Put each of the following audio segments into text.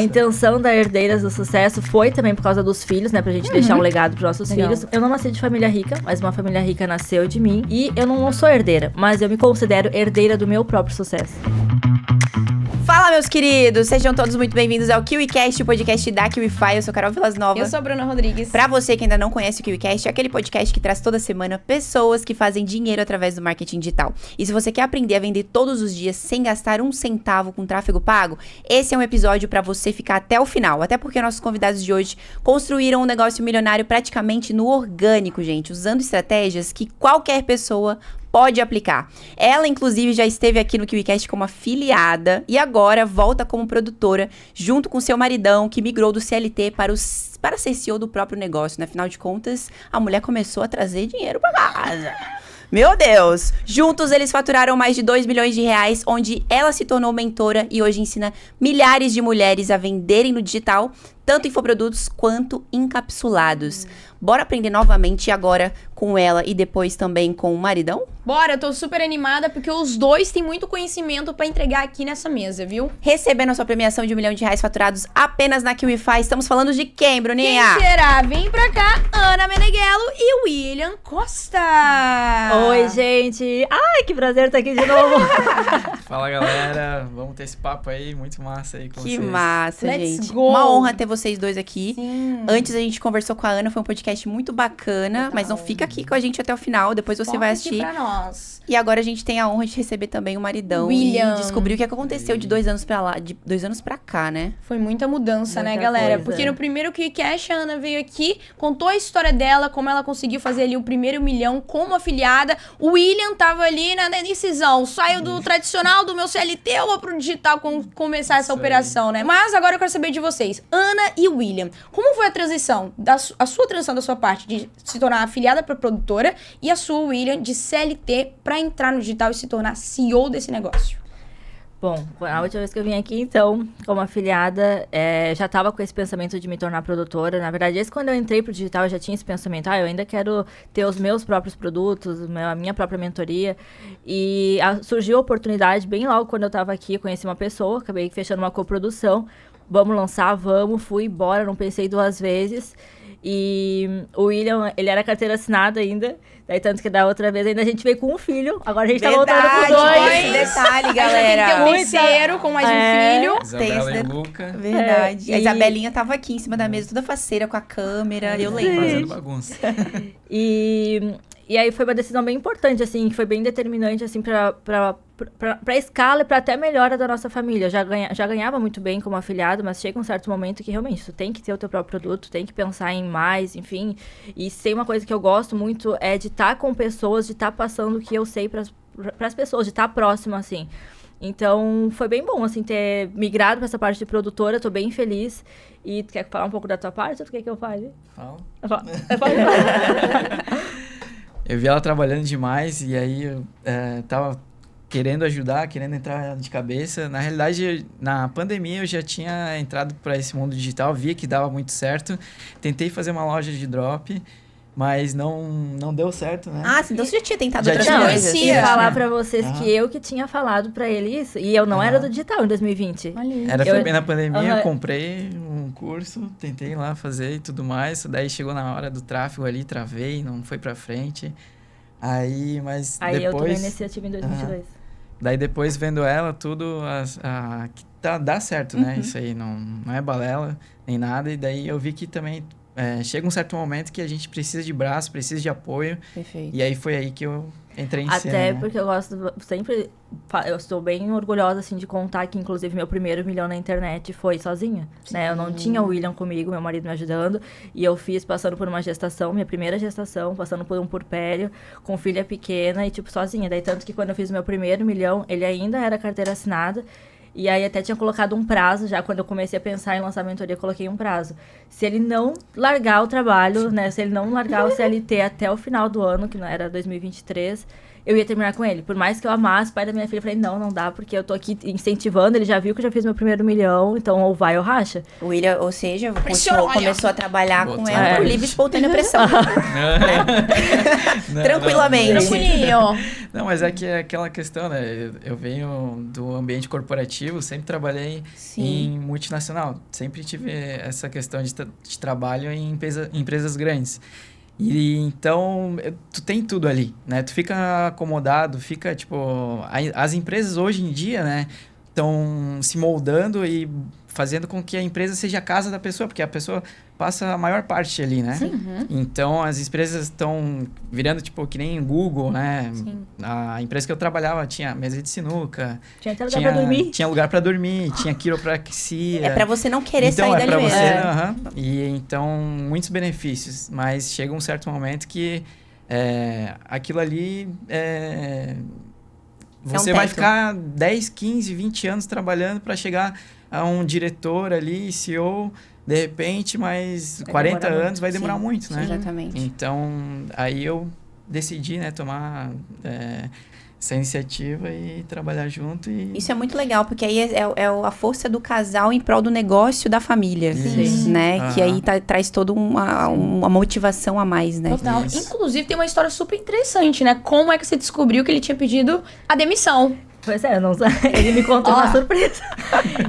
A intenção da Herdeiras do Sucesso foi também por causa dos filhos, né? Pra gente deixar um legado pros nossos filhos. Eu não nasci de família rica, mas uma família rica nasceu de mim. E eu não sou herdeira, mas eu me considero herdeira do meu próprio sucesso. Fala, meus queridos! Sejam todos muito bem-vindos ao KiwiCast, o podcast da KiwiFi. Eu sou Carol Vilas Nova. Eu sou a Bruna Rodrigues. Pra você que ainda não conhece o KiwiCast, é aquele podcast que traz toda semana pessoas que fazem dinheiro através do marketing digital. E se você quer aprender a vender todos os dias sem gastar um centavo com tráfego pago, esse é um episódio pra você ficar até o final. Até porque nossos convidados de hoje construíram um negócio milionário praticamente no orgânico, gente. Usando estratégias que qualquer pessoa pode aplicar. Ela, inclusive, já esteve aqui no KiwiCast como afiliada e agora volta como produtora, junto com seu maridão, que migrou do CLT para ser CEO do próprio negócio. Né? Afinal de contas, a mulher começou a trazer dinheiro para casa. Meu Deus! Juntos, eles faturaram mais de 2 milhões de reais, onde ela se tornou mentora e hoje ensina milhares de mulheres a venderem no digital, tanto infoprodutos quanto encapsulados. Bora aprender novamente agora com ela e depois também com o maridão? Bora, eu tô super animada porque os dois têm muito conhecimento pra entregar aqui nessa mesa, viu? Recebendo a sua premiação de R$1 milhão faturados apenas na KiwiFi, estamos falando de quem, Bruninha? Quem será? Vem pra cá, Ana Meneghello e William Costa! Oi, gente! Ai, que prazer estar aqui de novo! Fala, galera! Vamos ter esse papo aí, muito massa aí com vocês. Que massa, Let's gente. go. Uma honra ter vocês dois aqui. Sim. Antes a gente conversou com a Ana, foi um podcast muito bacana, Legal. mas não fica aqui com a gente até o final, depois você vai assistir. Pra nós. E agora a gente tem a honra de receber também o maridão. William. E descobrir o que aconteceu de 2 anos pra lá, de 2 anos pra cá, né? Foi muita mudança, né, Muita galera? coisa. Porque no primeiro KiwiCast, a Ana veio aqui, contou a história dela, como ela conseguiu fazer ali o primeiro milhão como afiliada. O William tava ali na indecisão. Saio do tradicional, do meu CLT, ou vou pro digital começar essa Isso aí. operação, né? Mas agora eu quero saber de vocês. Ana e William, como foi a transição? A sua transição da sua parte de se tornar afiliada pra produtora e a sua, William, de CLT pra entrar no digital e se tornar CEO desse negócio? Bom, a última vez que eu vim aqui, então, como afiliada, já estava com esse pensamento de me tornar produtora. Na verdade, quando eu entrei pro digital, eu já tinha esse pensamento. Eu ainda quero ter os meus próprios produtos, a minha própria mentoria. E surgiu a oportunidade, bem logo quando eu estava aqui, eu conheci uma pessoa, acabei fechando uma coprodução. Vamos lançar, vamos, fui embora, não pensei 2 vezes. E o William, ele era carteira assinada ainda, daí tanto que da outra vez ainda a gente veio com um filho, agora a gente tá voltando com 2. Esse detalhe, Tem galera. um terceiro com mais um filho. Isabela Tem e esse Luca Verdade. É, A e- Isabelinha tava aqui em cima da mesa, toda faceira com a câmera, eu lembro. fazendo bagunça. E aí foi uma decisão bem importante, assim, que foi bem determinante, assim, pra escala e pra até melhora da nossa família. Eu já ganhava muito bem como afiliado, mas chega um certo momento que realmente tu tem que ter o teu próprio produto, tem que pensar em mais, enfim. E sei uma coisa que eu gosto muito é de estar com pessoas, de estar passando o que eu sei pras pessoas, de estar próximo, assim. Então, foi bem bom, assim, ter migrado pra essa parte de produtora, tô bem feliz. E tu quer falar um pouco da tua parte ou tu quer que eu fale? Fala. Eu Eu vi ela trabalhando demais e aí eu tava querendo ajudar, querendo entrar de cabeça. Na realidade, na pandemia eu já tinha entrado para esse mundo digital, via que dava muito certo. Tentei fazer uma loja de drop, mas não deu certo, né? Ah, então você já tinha tentado Já outras tinha. coisas. Sim. E falar pra vocês Aham. que eu que tinha falado pra ele isso. E eu não era do digital em 2020. Olha isso. Foi bem na pandemia, Aham. eu comprei um curso, tentei lá fazer e tudo mais. Daí chegou na hora do tráfego ali, travei, não foi pra frente. Aí, mas Aí eu tomei a depois... iniciativa em 2022. Daí depois vendo ela, tudo que dá certo, né? Isso aí não é balela nem nada. E daí eu vi que também chega um certo momento que a gente precisa de braço, precisa de apoio. Perfeito. E aí foi aí que eu entrei em cena, Até né? porque eu gosto sempre... Eu estou bem orgulhosa, assim, de contar que, inclusive, meu primeiro milhão na internet foi sozinha, né? Eu não tinha o William comigo, meu marido me ajudando. E eu fiz passando por uma gestação, minha primeira gestação, passando por um puerpério, com filha pequena e, tipo, sozinha. Daí, tanto que quando eu fiz o meu primeiro milhão, ele ainda era carteira assinada. E aí até tinha colocado um prazo, já quando eu comecei a pensar em lançar a mentoria, eu coloquei um prazo. Se ele não largar o trabalho, né? Se ele não largar o CLT até o final do ano, que não era 2023, eu ia terminar com ele. Por mais que eu amasse o pai da minha filha, eu falei, não dá, porque eu tô aqui incentivando, ele já viu que eu já fiz meu primeiro milhão, então ou vai ou racha. O William, ou seja, Pressionou, começou a trabalhar com Botou. ela por livre e espontânea pressão. Não, Tranquilamente. Tranquilinho. Não, mas é que é aquela questão, né? Eu venho do ambiente corporativo, sempre trabalhei em multinacional. Sempre tive essa questão de trabalho em empresas grandes. E então, tu tem tudo ali, né? Tu fica acomodado, fica, tipo... As empresas hoje em dia, né? Estão se moldando e fazendo com que a empresa seja a casa da pessoa, porque a pessoa passa a maior parte ali, né? Então, as empresas estão virando, tipo, que nem Google, né? Sim. A empresa que eu trabalhava tinha mesa de sinuca. Tinha até lugar pra dormir. Tinha lugar pra dormir, tinha quiropraxia. É pra você não querer Então, sair é dali pra mesmo. você, E então, muitos benefícios. Mas chega um certo momento que aquilo ali você vai teto. ficar 10, 15, 20 anos trabalhando para chegar a um diretor ali, CEO, de repente, mas Vai 40 demorar anos vai demorar muito, né? Exatamente. Então, aí eu decidi, né, tomar essa iniciativa e trabalhar junto. Isso é muito legal, porque aí é a força do casal em prol do negócio da família, Sim. né? Que aí traz toda uma motivação a mais, né? Total. Isso. Inclusive, tem uma história super interessante, né? Como é que você descobriu que ele tinha pedido a demissão? Pois é, eu não sei. Ele me contou uma surpresa.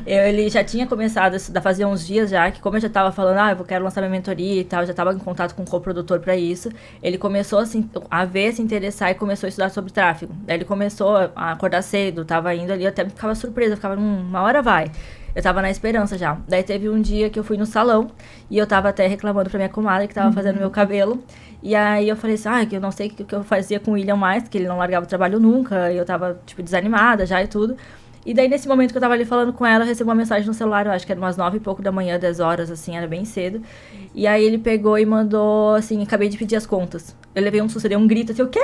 Ele já tinha começado a estudar, fazia uns dias já, que como eu já tava falando, eu quero lançar minha mentoria e tal, já tava em contato com o coprodutor pra isso, ele começou assim, a ver, se interessar e começou a estudar sobre tráfego. Daí ele começou a acordar cedo, tava indo ali, eu até ficava surpresa, ficava uma hora vai. Eu tava na esperança já. Daí teve um dia que eu fui no salão e eu tava até reclamando pra minha comadre que tava fazendo meu cabelo. E aí eu falei assim, que eu não sei o que eu fazia com o William mais, que ele não largava o trabalho nunca, e eu tava, tipo, desanimada já e tudo. E daí, nesse momento que eu tava ali falando com ela, eu recebi uma mensagem no celular, eu acho que era umas 9 e pouco da manhã, 10 horas, assim, era bem cedo. E aí ele pegou e mandou, assim, acabei de pedir as contas. Eu levei um susto, eu dei um grito, assim, o quê?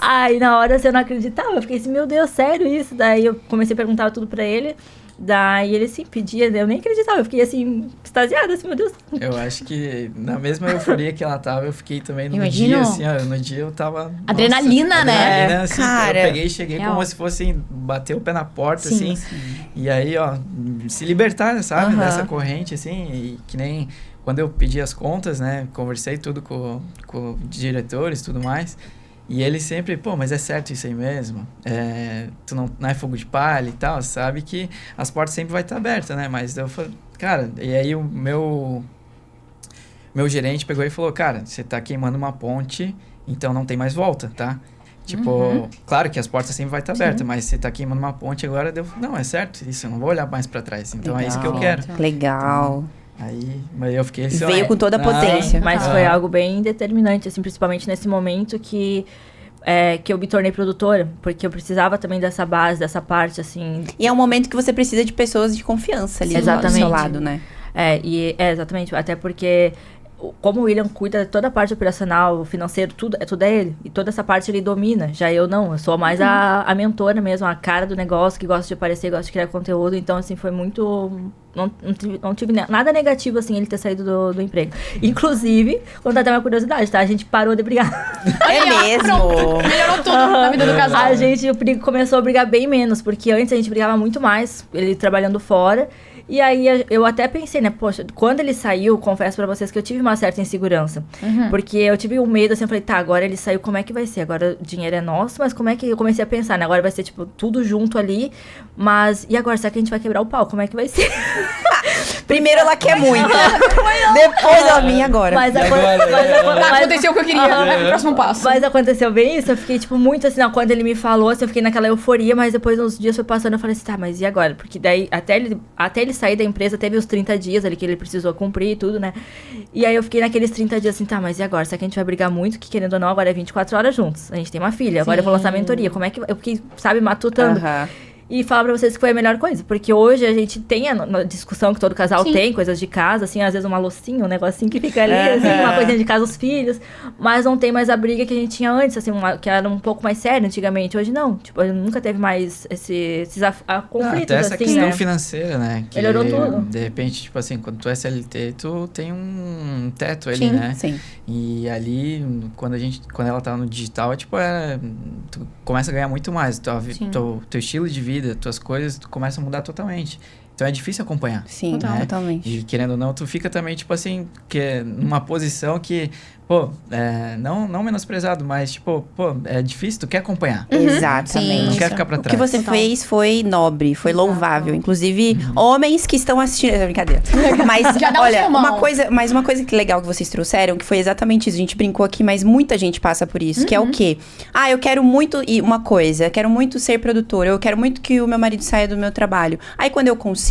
Aí, na hora, assim, eu não acreditava, eu fiquei assim, meu Deus, sério isso? Daí eu comecei a perguntar tudo pra ele. Daí ele assim pedia, eu nem acreditava, eu fiquei assim, extasiada, assim, meu Deus. Eu acho que na mesma euforia que ela tava, eu fiquei também no Imagino. dia, assim, no dia eu tava... Adrenalina, né? Adrenalina, assim, Cara, eu peguei e cheguei real. como se fosse bater o pé na porta, Sim, assim. E aí, se libertar, sabe, dessa corrente, assim, e que nem quando eu pedi as contas, né, conversei tudo com diretores e tudo mais. E ele sempre, mas é certo isso aí mesmo? Tu não é fogo de palha e tal, sabe que as portas sempre vai estar abertas, né? Mas eu falei, cara, e aí o meu gerente pegou e falou, cara, você tá queimando uma ponte, então não tem mais volta, tá? Tipo, claro que as portas sempre vai estar abertas, mas você tá queimando uma ponte agora, não, é certo isso, eu não vou olhar mais pra trás, então é isso que eu quero. Legal. Aí, mas eu fiquei assim, Veio com toda a potência. Mas foi algo bem determinante, assim, principalmente nesse momento que eu me tornei produtora, porque eu precisava também dessa base, dessa parte, assim. E é um momento que você precisa de pessoas de confiança ali do Exatamente. seu lado, né? Exatamente, até porque como o William cuida de toda a parte operacional, financeiro, tudo é ele. E toda essa parte ele domina. Já eu não, eu sou mais a mentora mesmo, a cara do negócio, que gosta de aparecer, gosta de criar conteúdo. Então, assim, foi muito... Não tive nada negativo, assim, ele ter saído do emprego. Inclusive, contar até uma curiosidade, tá? A gente parou de brigar. É mesmo? Pronto, melhorou tudo na vida do casal. A gente começou a brigar bem menos, porque antes a gente brigava muito mais, ele trabalhando fora. E aí eu até pensei, né, poxa, quando ele saiu, confesso pra vocês que eu tive uma certa insegurança. Porque eu tive um medo, assim, eu falei, tá, agora ele saiu, como é que vai ser? Agora o dinheiro é nosso, mas como é que... Eu comecei a pensar, né, agora vai ser, tipo, tudo junto ali, mas... E agora, será que a gente vai quebrar o pau? Como é que vai ser? Primeiro ela quer muito, depois ela vinha agora. Mas Aconteceu o que eu queria, vai pro próximo passo. Mas aconteceu bem isso, eu fiquei, tipo, muito assim, quando ele me falou, assim, eu fiquei naquela euforia, mas depois uns dias foi passando, eu falei assim, tá, mas e agora? Porque daí, até ele sair da empresa, teve os 30 dias ali que ele precisou cumprir e tudo, né? E aí eu fiquei naqueles 30 dias assim, tá, mas e agora? Será que a gente vai brigar muito? Que querendo ou não, agora é 24 horas juntos. A gente tem uma filha, agora eu vou lançar a mentoria. Como é que... Eu fiquei, sabe, matutando. e falar pra vocês que foi a melhor coisa. Porque hoje a gente tem a discussão que todo casal Sim. tem, coisas de casa, assim, às vezes uma loucinha, um negocinho que fica ali, assim, uma coisinha de casa, os filhos. Mas não tem mais a briga que a gente tinha antes, assim, que era um pouco mais séria antigamente. Hoje não. Tipo, nunca teve mais esses conflitos, Até essa assim, questão né? financeira, né? Que, Melhorou tudo. De repente, tipo assim, quando tu é CLT, tu tem um teto ali, Sim, né? Sim. E ali, quando ela tá no digital, tipo, tu começa a ganhar muito mais. Teu estilo de vida, tuas coisas, tu começa a mudar totalmente. Então é difícil acompanhar. Sim, né? totalmente. E querendo ou não, tu fica também, tipo assim, numa posição que, pô, não menosprezado, mas, tipo, pô, é difícil, tu quer acompanhar. Exatamente. Não quer ficar pra O que trás. você Total. fez foi nobre, foi louvável. Inclusive, homens que estão assistindo. É brincadeira. Mas, Já dá um olha, sermão. uma coisa que legal que vocês trouxeram, que foi exatamente isso. A gente brincou aqui, mas muita gente passa por isso. Que é o quê? Ah, eu quero muito. E uma coisa, eu quero muito ser produtora. Eu quero muito que o meu marido saia do meu trabalho. Aí quando eu consigo,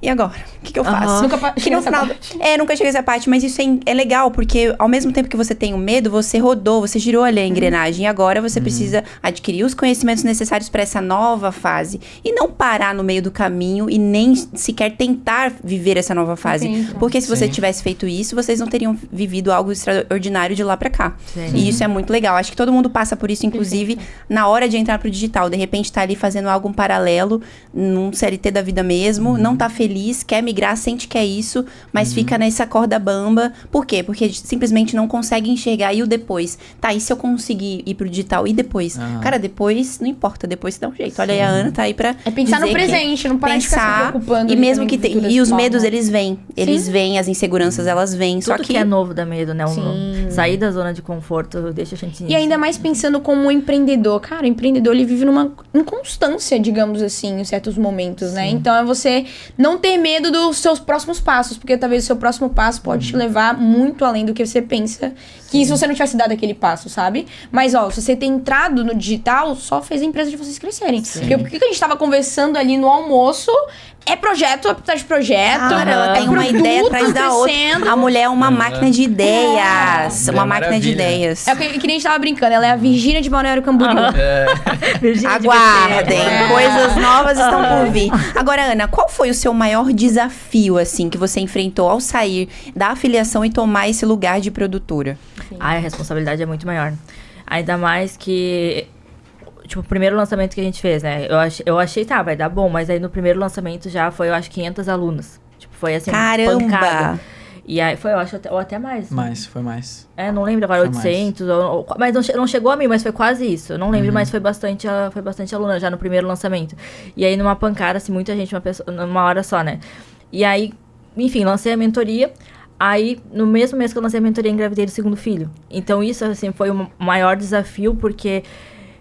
e agora? O que eu faço? Nunca Que cheguei no nessa final. parte. Nunca cheguei a essa parte, mas isso é legal, porque ao mesmo tempo que você tem o medo, você rodou, você girou ali a engrenagem. E agora você precisa adquirir os conhecimentos necessários para essa nova fase. E não parar no meio do caminho e nem sequer tentar viver essa nova fase. Entendi. Porque se você Sim. tivesse feito isso, vocês não teriam vivido algo extraordinário de lá pra cá. Sim. E isso é muito legal. Acho que todo mundo passa por isso, inclusive, na hora de entrar pro digital. De repente tá ali fazendo algo paralelo, num CLT da vida mesmo, não tá feliz, quer migrar, sente que é isso, mas fica nessa corda bamba. Por quê? Porque simplesmente não consegue enxergar. E o depois? Tá, e se eu conseguir ir pro digital? E depois? Cara, depois, não importa, depois você dá um jeito. Olha aí, a Ana tá aí pra É pensar no dizer que presente, não parar de ficar se pensar, preocupando. e ali mesmo também que com tem, futuras e os formas. medos, eles vêm. Eles vêm, as inseguranças, elas vêm. Só Tudo que é novo dá medo, né? Sim. Sair da zona de conforto deixa a gente... E ainda mais pensando como um empreendedor. Cara, o empreendedor, ele vive numa inconstância, digamos assim, em certos momentos, né? Então, é você não ter medo dos seus próximos passos, porque talvez o seu próximo passo pode te levar muito além do que você pensa, que se você não tivesse dado aquele passo, sabe? Mas, ó, se você ter entrado no digital, só fez a empresa de vocês crescerem. Porque o que a gente tava conversando ali no almoço é projeto atrás de projeto. Cara, ela tem uma produto ideia atrás da outra. crescendo. A mulher é uma máquina de ideias. Uma Mulher máquina de maravilha. ideias. É o que a gente tava brincando, ela é a Virgínia de Balneário Camboriú. Virgínia de Aguardem, BT. coisas novas estão por vir. Agora, Ana, qual foi o seu maior desafio, assim, que você enfrentou ao sair da afiliação e tomar esse lugar de produtora? Ai, a responsabilidade é muito maior. Ainda mais que... Tipo, o primeiro lançamento que a gente fez, né? Eu achei, tá, vai dar bom. Mas aí no primeiro lançamento já foi, eu acho, 500 alunos. Tipo, foi assim, Caramba! pancada. E aí foi, eu acho, ou até mais. Foi mais. Não lembro agora, Foi 800. Mas não chegou a mim, mas foi quase isso. Eu não lembro, mas foi bastante aluna já no primeiro lançamento. E aí numa pancada, assim, muita gente, numa hora só, né? E aí, enfim, lancei a mentoria. Aí, no mesmo mês que eu lancei a mentoria, engravidei do segundo filho. Então, isso, assim, foi o maior desafio, porque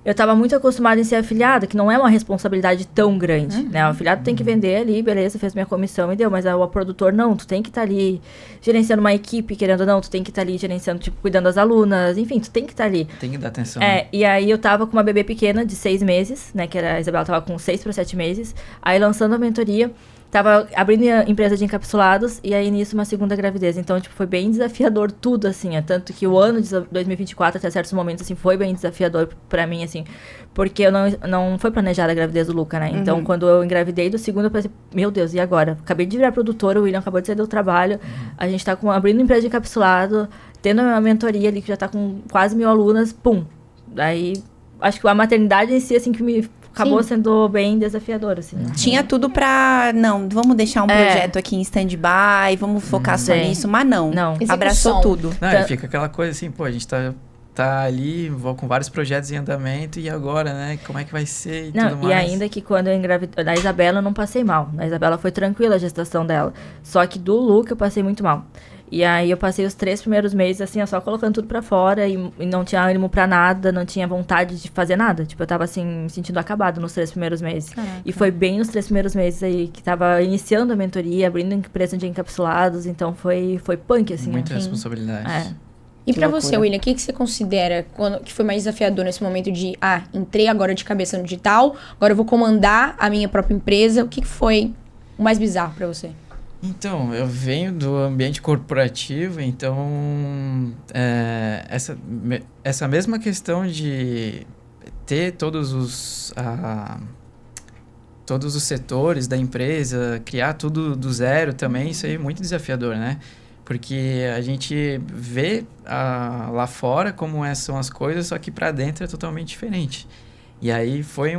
eu tava muito acostumada em ser afiliada, que não é uma responsabilidade tão grande, né? O afiliado tem que vender ali, beleza, fez minha comissão e deu. Mas o produtor, não, tu tem que estar ali gerenciando uma equipe, querendo ou não, tu tem que estar ali gerenciando, tipo, cuidando das alunas, enfim, tu tem que estar ali. Tem que dar atenção. né? E aí eu tava com uma bebê pequena de 6 meses, né? Que era a Isabela tava com 6 para 7 meses. Aí lançando a mentoria, tava abrindo a empresa de encapsulados e aí nisso uma segunda gravidez. Então, tipo, foi bem desafiador tudo, assim. Tanto que o ano de 2024, até certos momentos, assim, foi bem desafiador pra mim, assim. Porque eu não foi planejada a gravidez do Luca, né? Então, quando eu engravidei do segundo, eu pensei, meu Deus, e agora? Acabei de virar produtora, o William acabou de sair do trabalho. A gente tá abrindo empresa de encapsulado, tendo uma mentoria ali que já tá com quase 1000 alunas, pum. Daí, acho que a maternidade em si, assim, que me acabou sendo bem desafiador, assim. Tinha tudo pra... Não, vamos deixar um projeto aqui em stand-by, vamos focar só Sim. nisso. Mas não, Não. abraçou Execução. tudo. Não, e fica aquela coisa assim, pô, a gente tá ali, com vários projetos em andamento, e agora, né? Como é que vai ser e tudo mais. E ainda que quando eu engravidei... Da Isabela eu não passei mal. Da Isabela foi tranquila a gestação dela. Só que do Luca eu passei muito mal. E aí eu passei os 3 primeiros meses, assim, só colocando tudo pra fora e não tinha ânimo pra nada, não tinha vontade de fazer nada. Tipo, eu tava, assim, me sentindo acabado nos 3 primeiros meses. Caraca. E foi bem nos 3 primeiros meses aí que tava iniciando a mentoria, abrindo empresa de encapsulados, então foi punk, assim. Muita né? responsabilidade. E Que pra loucura. você, William, o que você considera que foi mais desafiador nesse momento de, entrei agora de cabeça no digital, agora eu vou comandar a minha própria empresa. O que foi o mais bizarro pra você? Então, eu venho do ambiente corporativo, então essa mesma questão de ter todos todos os setores da empresa, criar tudo do zero também, isso aí é muito desafiador, né? Porque a gente vê lá fora como são as coisas, só que para dentro é totalmente diferente. E aí foi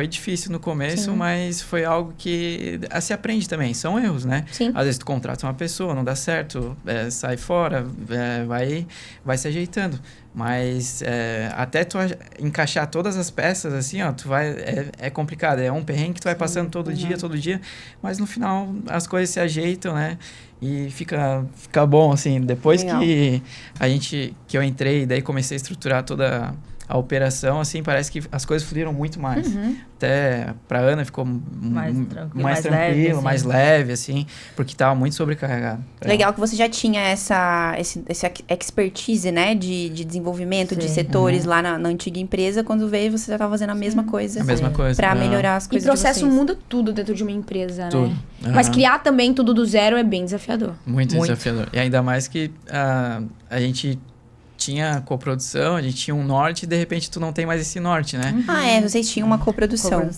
difícil no começo, mas foi algo que se aprende também. São erros, né? Sim. Às vezes tu contrata uma pessoa, não dá certo, sai fora, vai se ajeitando. Mas até tu encaixar todas as peças, assim, ó, é complicado. É um perrengue que tu vai passando todo dia, mas no final as coisas se ajeitam, né? E fica bom, assim. Depois que eu entrei, daí comecei a estruturar toda a operação, assim, parece que as coisas fluíram muito mais. Até pra Ana ficou mais tranquilo, mais leve, assim, porque tava muito sobrecarregado. Legal que você já tinha essa expertise, né, de desenvolvimento de setores lá na antiga empresa. Quando veio, você já tava fazendo a mesma coisa. A mesma coisa. Pra melhorar as E coisas processo de vocês. muda tudo dentro de uma empresa, Tudo. né? Mas criar também tudo do zero é bem desafiador. Muito desafiador. E ainda mais que a gente tinha coprodução, a gente tinha um norte e de repente tu não tem mais esse norte, né? Vocês tinham uma coprodução.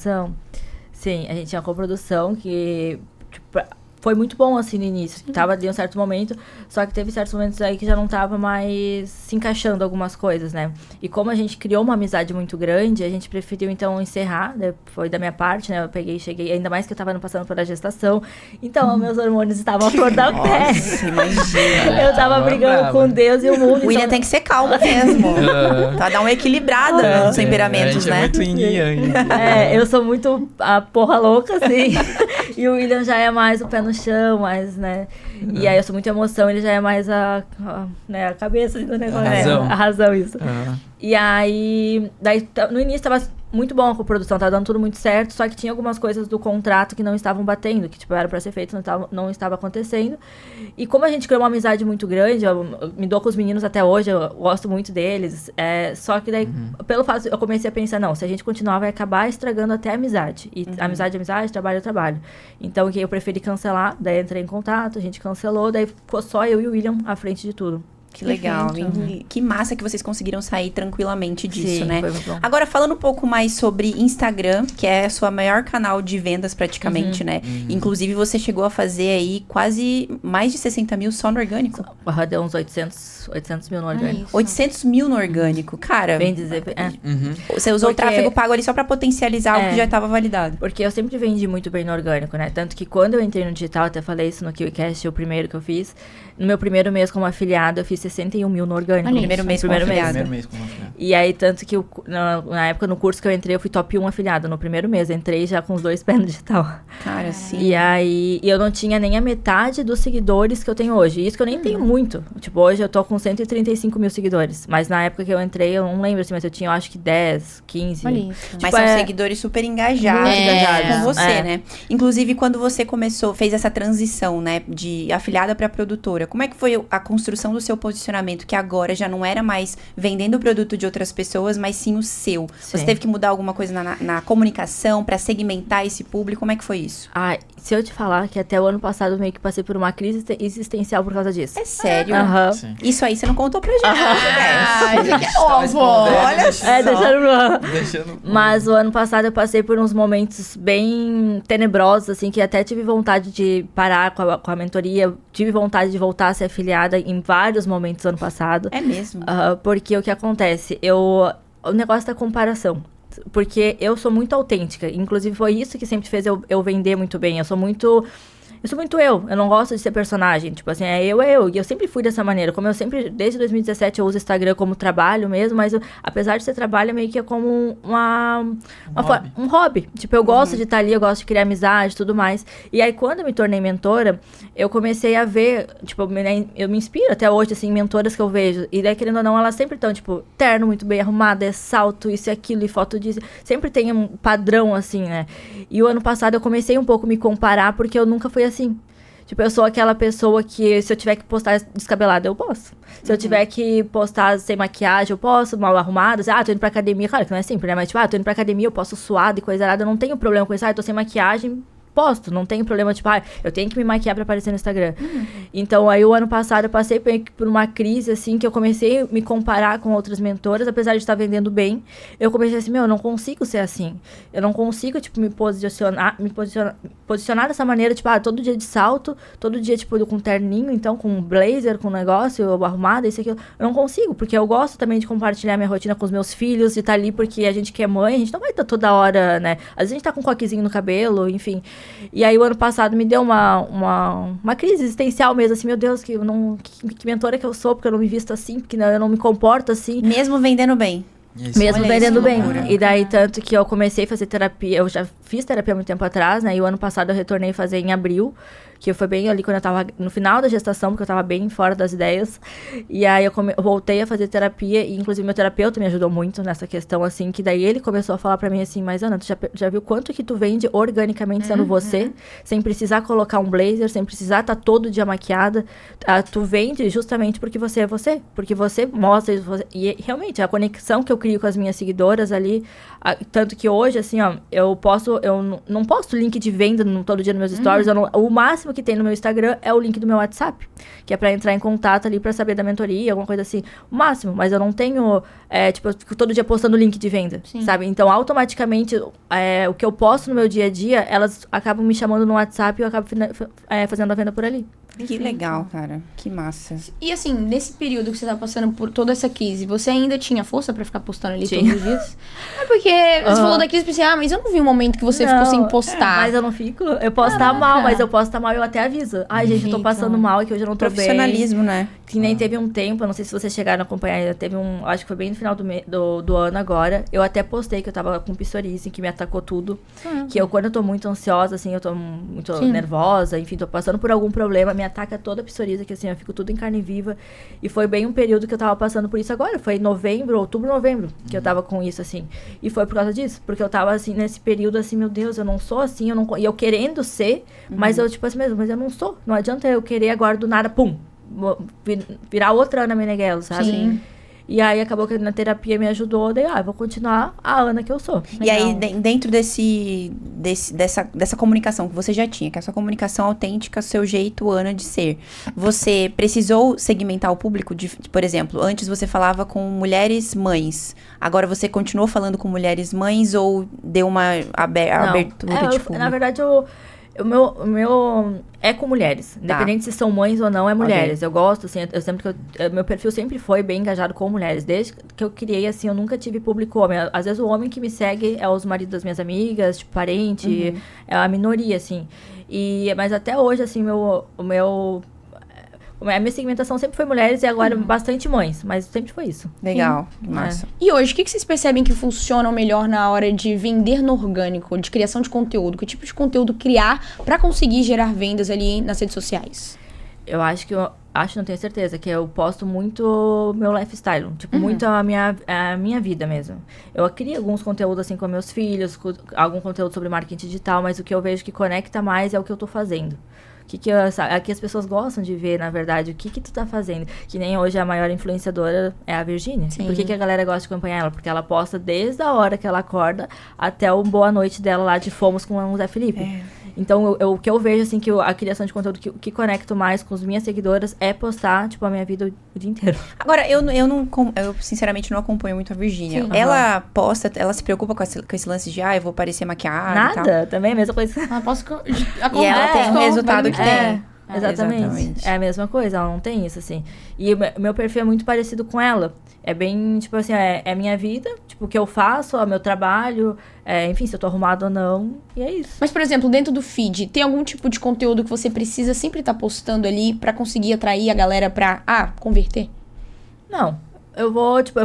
Sim, a gente tinha coprodução que tipo, foi muito bom assim no início. Tava ali um certo momento, só que teve certos momentos aí que já não tava mais se encaixando algumas coisas, né? E como a gente criou uma amizade muito grande, a gente preferiu então encerrar, né? Foi da minha parte, né? Eu cheguei, ainda mais que eu tava passando pela gestação. Então, meus hormônios estavam à flor da pele. Imagina. Eu tava brigando com Deus e o mundo. O William tem que ser calmo mesmo. Pra dar uma equilibrada nos temperamentos, a gente né? é muito yin. eu sou muito a porra louca, assim. E o William já é mais o pé no chão, mais, né? E aí eu sou muito emoção, ele já é mais a cabeça do negócio. A razão, isso. E aí, daí, no início tava muito bom com a produção, tava dando tudo muito certo, só que tinha algumas coisas do contrato que não estavam batendo, que tipo, era pra ser feito, não estava acontecendo. E como a gente criou uma amizade muito grande, eu me dou com os meninos até hoje, eu gosto muito deles, só que daí, pelo fato, eu comecei a pensar, não, se a gente continuar, vai acabar estragando até a amizade. E amizade é amizade, trabalho é trabalho. Então, o que eu preferi cancelar, daí entrei em contato, a gente cancelou, daí ficou só eu e o William à frente de tudo. Que legal, hein? Que massa que vocês conseguiram sair tranquilamente disso, Sim, né? foi muito bom. Agora, falando um pouco mais sobre Instagram, que é a sua maior canal de vendas praticamente, né? Inclusive, você chegou a fazer aí quase mais de 60 mil só no orgânico. Deu uns 800 mil no orgânico. 800 mil no orgânico. Cara, Bem dizer, você usou Porque- o tráfego pago ali só pra potencializar algo que já estava validado. Porque eu sempre vendi muito bem no orgânico, né? Tanto que quando eu entrei no digital, até falei isso no KiwiCast, o primeiro que eu fiz. No meu primeiro mês como afiliada, eu fiz 61 mil no orgânico. Olha Primeiro isso. mês como afiliada. Primeiro mês como afiliado. E aí, tanto que na época, no curso que eu entrei, eu fui top 1 afiliada no primeiro mês. Entrei já com os 2 pés no digital. Cara, sim. E aí, eu não tinha nem a metade dos seguidores que eu tenho hoje. Isso que eu nem tenho muito. Tipo, hoje eu tô com 135 mil seguidores. Mas na época que eu entrei, eu não lembro assim, mas eu tinha, eu acho que 10, 15. Olha isso. Mas Tipo, são seguidores super engajados, Muito engajados. com você, É. né? Inclusive, quando você fez essa transição, né, de afiliada para produtora, como é que foi a construção do seu posicionamento, que agora já não era mais vendendo o produto de outras pessoas, mas sim o seu? Você Sim. teve que mudar alguma coisa na comunicação para segmentar esse público? Como é que foi isso? Ai, se eu te falar que até o ano passado eu meio que passei por uma crise existencial por causa disso. É sério? Aham. Sim. Isso aí você não contou pra gente. Olha Deixando... Mas o ano passado eu passei por uns momentos bem tenebrosos, assim, que até tive vontade de parar com a mentoria. Tive vontade de voltar a ser afiliada em vários momentos do ano passado. É mesmo? Porque o que acontece? O negócio da comparação. Porque eu sou muito autêntica. Inclusive, foi isso que sempre fez eu vender muito bem. Eu sou muito eu. Eu não gosto de ser personagem. Tipo assim, é eu. E eu sempre fui dessa maneira. Como eu sempre, desde 2017, eu uso o Instagram como trabalho mesmo. Mas apesar de ser trabalho, meio que é como um hobby. Tipo, eu gosto de estar ali, eu gosto de criar amizade e tudo mais. E aí, quando eu me tornei mentora, eu comecei a ver, tipo, eu me inspiro até hoje, assim, em mentoras que eu vejo. E daí, querendo ou não, elas sempre estão, tipo, terno muito bem arrumado, é salto, isso e aquilo, e foto disso. Sempre tem um padrão, assim, né? E o ano passado eu comecei um pouco a me comparar, porque eu nunca fui assim. Tipo, eu sou aquela pessoa que, se eu tiver que postar descabelada, eu posso. Se eu tiver que postar sem maquiagem, eu posso, mal arrumada. Tô indo pra academia. Claro que não é sempre, né? Mas, tipo, tô indo pra academia, eu posso suada e coisa errada. Eu não tenho problema com isso. Eu tô sem maquiagem, posto, não tem problema, tipo, eu tenho que me maquiar pra aparecer no Instagram. Então, aí o ano passado eu passei por uma crise, assim, que eu comecei a me comparar com outras mentoras, apesar de estar vendendo bem, eu comecei assim, eu não consigo ser assim. Eu não consigo, tipo, me posicionar dessa maneira, tipo, todo dia de salto, todo dia, tipo, com terninho, então, com blazer, com negócio, arrumada, isso e aquilo. Eu não consigo, porque eu gosto também de compartilhar minha rotina com os meus filhos, de estar ali porque a gente que é mãe, a gente não vai estar toda hora, né? Às vezes a gente tá com um coquezinho no cabelo, enfim. E aí o ano passado me deu uma crise existencial mesmo, assim, meu Deus, que mentora que eu sou, porque eu não me visto assim, porque eu não me comporto assim. Mesmo vendendo bem. Isso. Mesmo Olha vendendo isso, bem. loucura. E daí, tanto que eu comecei a fazer terapia, eu já fiz terapia há muito tempo atrás, né? E o ano passado eu retornei a fazer em abril, que foi bem ali quando eu tava no final da gestação, porque eu tava bem fora das ideias. E aí eu voltei a fazer terapia, e inclusive meu terapeuta me ajudou muito nessa questão, assim, que daí ele começou a falar pra mim assim, mas Ana, tu já viu quanto que tu vende organicamente sendo você, sem precisar colocar um blazer, sem precisar estar todo dia maquiada. Tu vende justamente porque você é você, porque você mostra, e realmente a conexão que eu crio com as minhas seguidoras ali, tanto que hoje, assim, ó, eu não posto link de venda todo dia nos meus stories, o máximo que tem no meu Instagram é o link do meu WhatsApp, que é pra entrar em contato ali pra saber da mentoria, alguma coisa assim. O máximo, mas eu não tenho, tipo, eu fico todo dia postando link de venda, sabe? Então, automaticamente, o que eu posto no meu dia a dia, elas acabam me chamando no WhatsApp e eu acabo fazendo a venda por ali. Que legal, cara. Que massa. E assim, nesse período que você tá passando por toda essa crise, você ainda tinha força pra ficar postando ali Tinha. todos os dias? É porque você falou da crise, pensei, mas eu não vi um momento que você ficou sem postar. Mas eu não fico. Eu posso estar mal, mas eu posso estar mal, eu até aviso. Ai, gente, eu tô passando mal, que hoje eu não tô bem. Profissionalismo, né? Que nem teve um tempo, eu não sei se vocês chegaram a acompanhar, teve acho que foi bem no final do ano agora, eu até postei que eu tava com psoríase, que me atacou tudo, que quando eu tô muito ansiosa, assim, eu tô muito nervosa, enfim, tô passando por algum problema, me ataca toda a psoríase, que assim, eu fico tudo em carne viva, e foi bem um período que eu tava passando por isso agora, foi outubro, novembro, que eu tava com isso, assim, e foi por causa disso, porque eu tava, assim, nesse período, assim, meu Deus, eu não sou assim, e eu querendo ser, mas eu, tipo assim mesmo, mas eu não sou, não adianta eu querer agora do nada, pum, virar outra Ana Meneghel, sabe? Sim. E aí acabou que na terapia me ajudou, daí, eu vou continuar a Ana que eu sou. E aí, dentro dessa comunicação que você já tinha, que é a sua comunicação autêntica, seu jeito, Ana, de ser, você precisou segmentar o público? Por exemplo, antes você falava com mulheres mães, agora você continuou falando com mulheres mães ou deu uma abertura de público? Na verdade, o meu é com mulheres. Independente se são mães ou não, é mulheres. Okay. Eu gosto, assim, meu perfil sempre foi bem engajado com mulheres. Desde que eu criei, assim, eu nunca tive público homem. Às vezes o homem que me segue é os maridos das minhas amigas, tipo, parente, é a minoria, assim. Mas até hoje, assim, a minha segmentação sempre foi mulheres e agora bastante mães, mas sempre foi isso. Legal, massa. E hoje, o que vocês percebem que funciona melhor na hora de vender no orgânico, de criação de conteúdo? Que tipo de conteúdo criar pra conseguir gerar vendas ali nas redes sociais? Não tenho certeza, que eu posto muito meu lifestyle, tipo, muito a minha vida mesmo. Eu crio alguns conteúdos, assim, com meus filhos, algum conteúdo sobre marketing digital, mas o que eu vejo que conecta mais é o que eu tô fazendo. Aqui as pessoas gostam de ver, na verdade, o que tu tá fazendo. Que nem hoje a maior influenciadora é a Virgínia. Por que a galera gosta de acompanhar ela? Porque ela posta desde a hora que ela acorda até o boa noite dela lá de Fomos com o Zé Felipe. Então, o que eu vejo, assim, que a criação de conteúdo que conecto mais com as minhas seguidoras é postar, tipo, a minha vida o dia inteiro. Agora, eu sinceramente não acompanho muito a Virgínia. Ela posta, ela se preocupa com esse lance de, eu vou parecer maquiada e tal. Nada, também é a mesma coisa. E ela tem o resultado que tem. Exatamente. É a mesma coisa, ela não tem isso, assim. E o meu perfil é muito parecido com ela. É bem, tipo assim, é minha vida, tipo, o que eu faço, é o meu trabalho, enfim, se eu tô arrumada ou não, e é isso. Mas, por exemplo, dentro do feed, tem algum tipo de conteúdo que você precisa sempre estar postando ali pra conseguir atrair a galera pra, converter? Não. Eu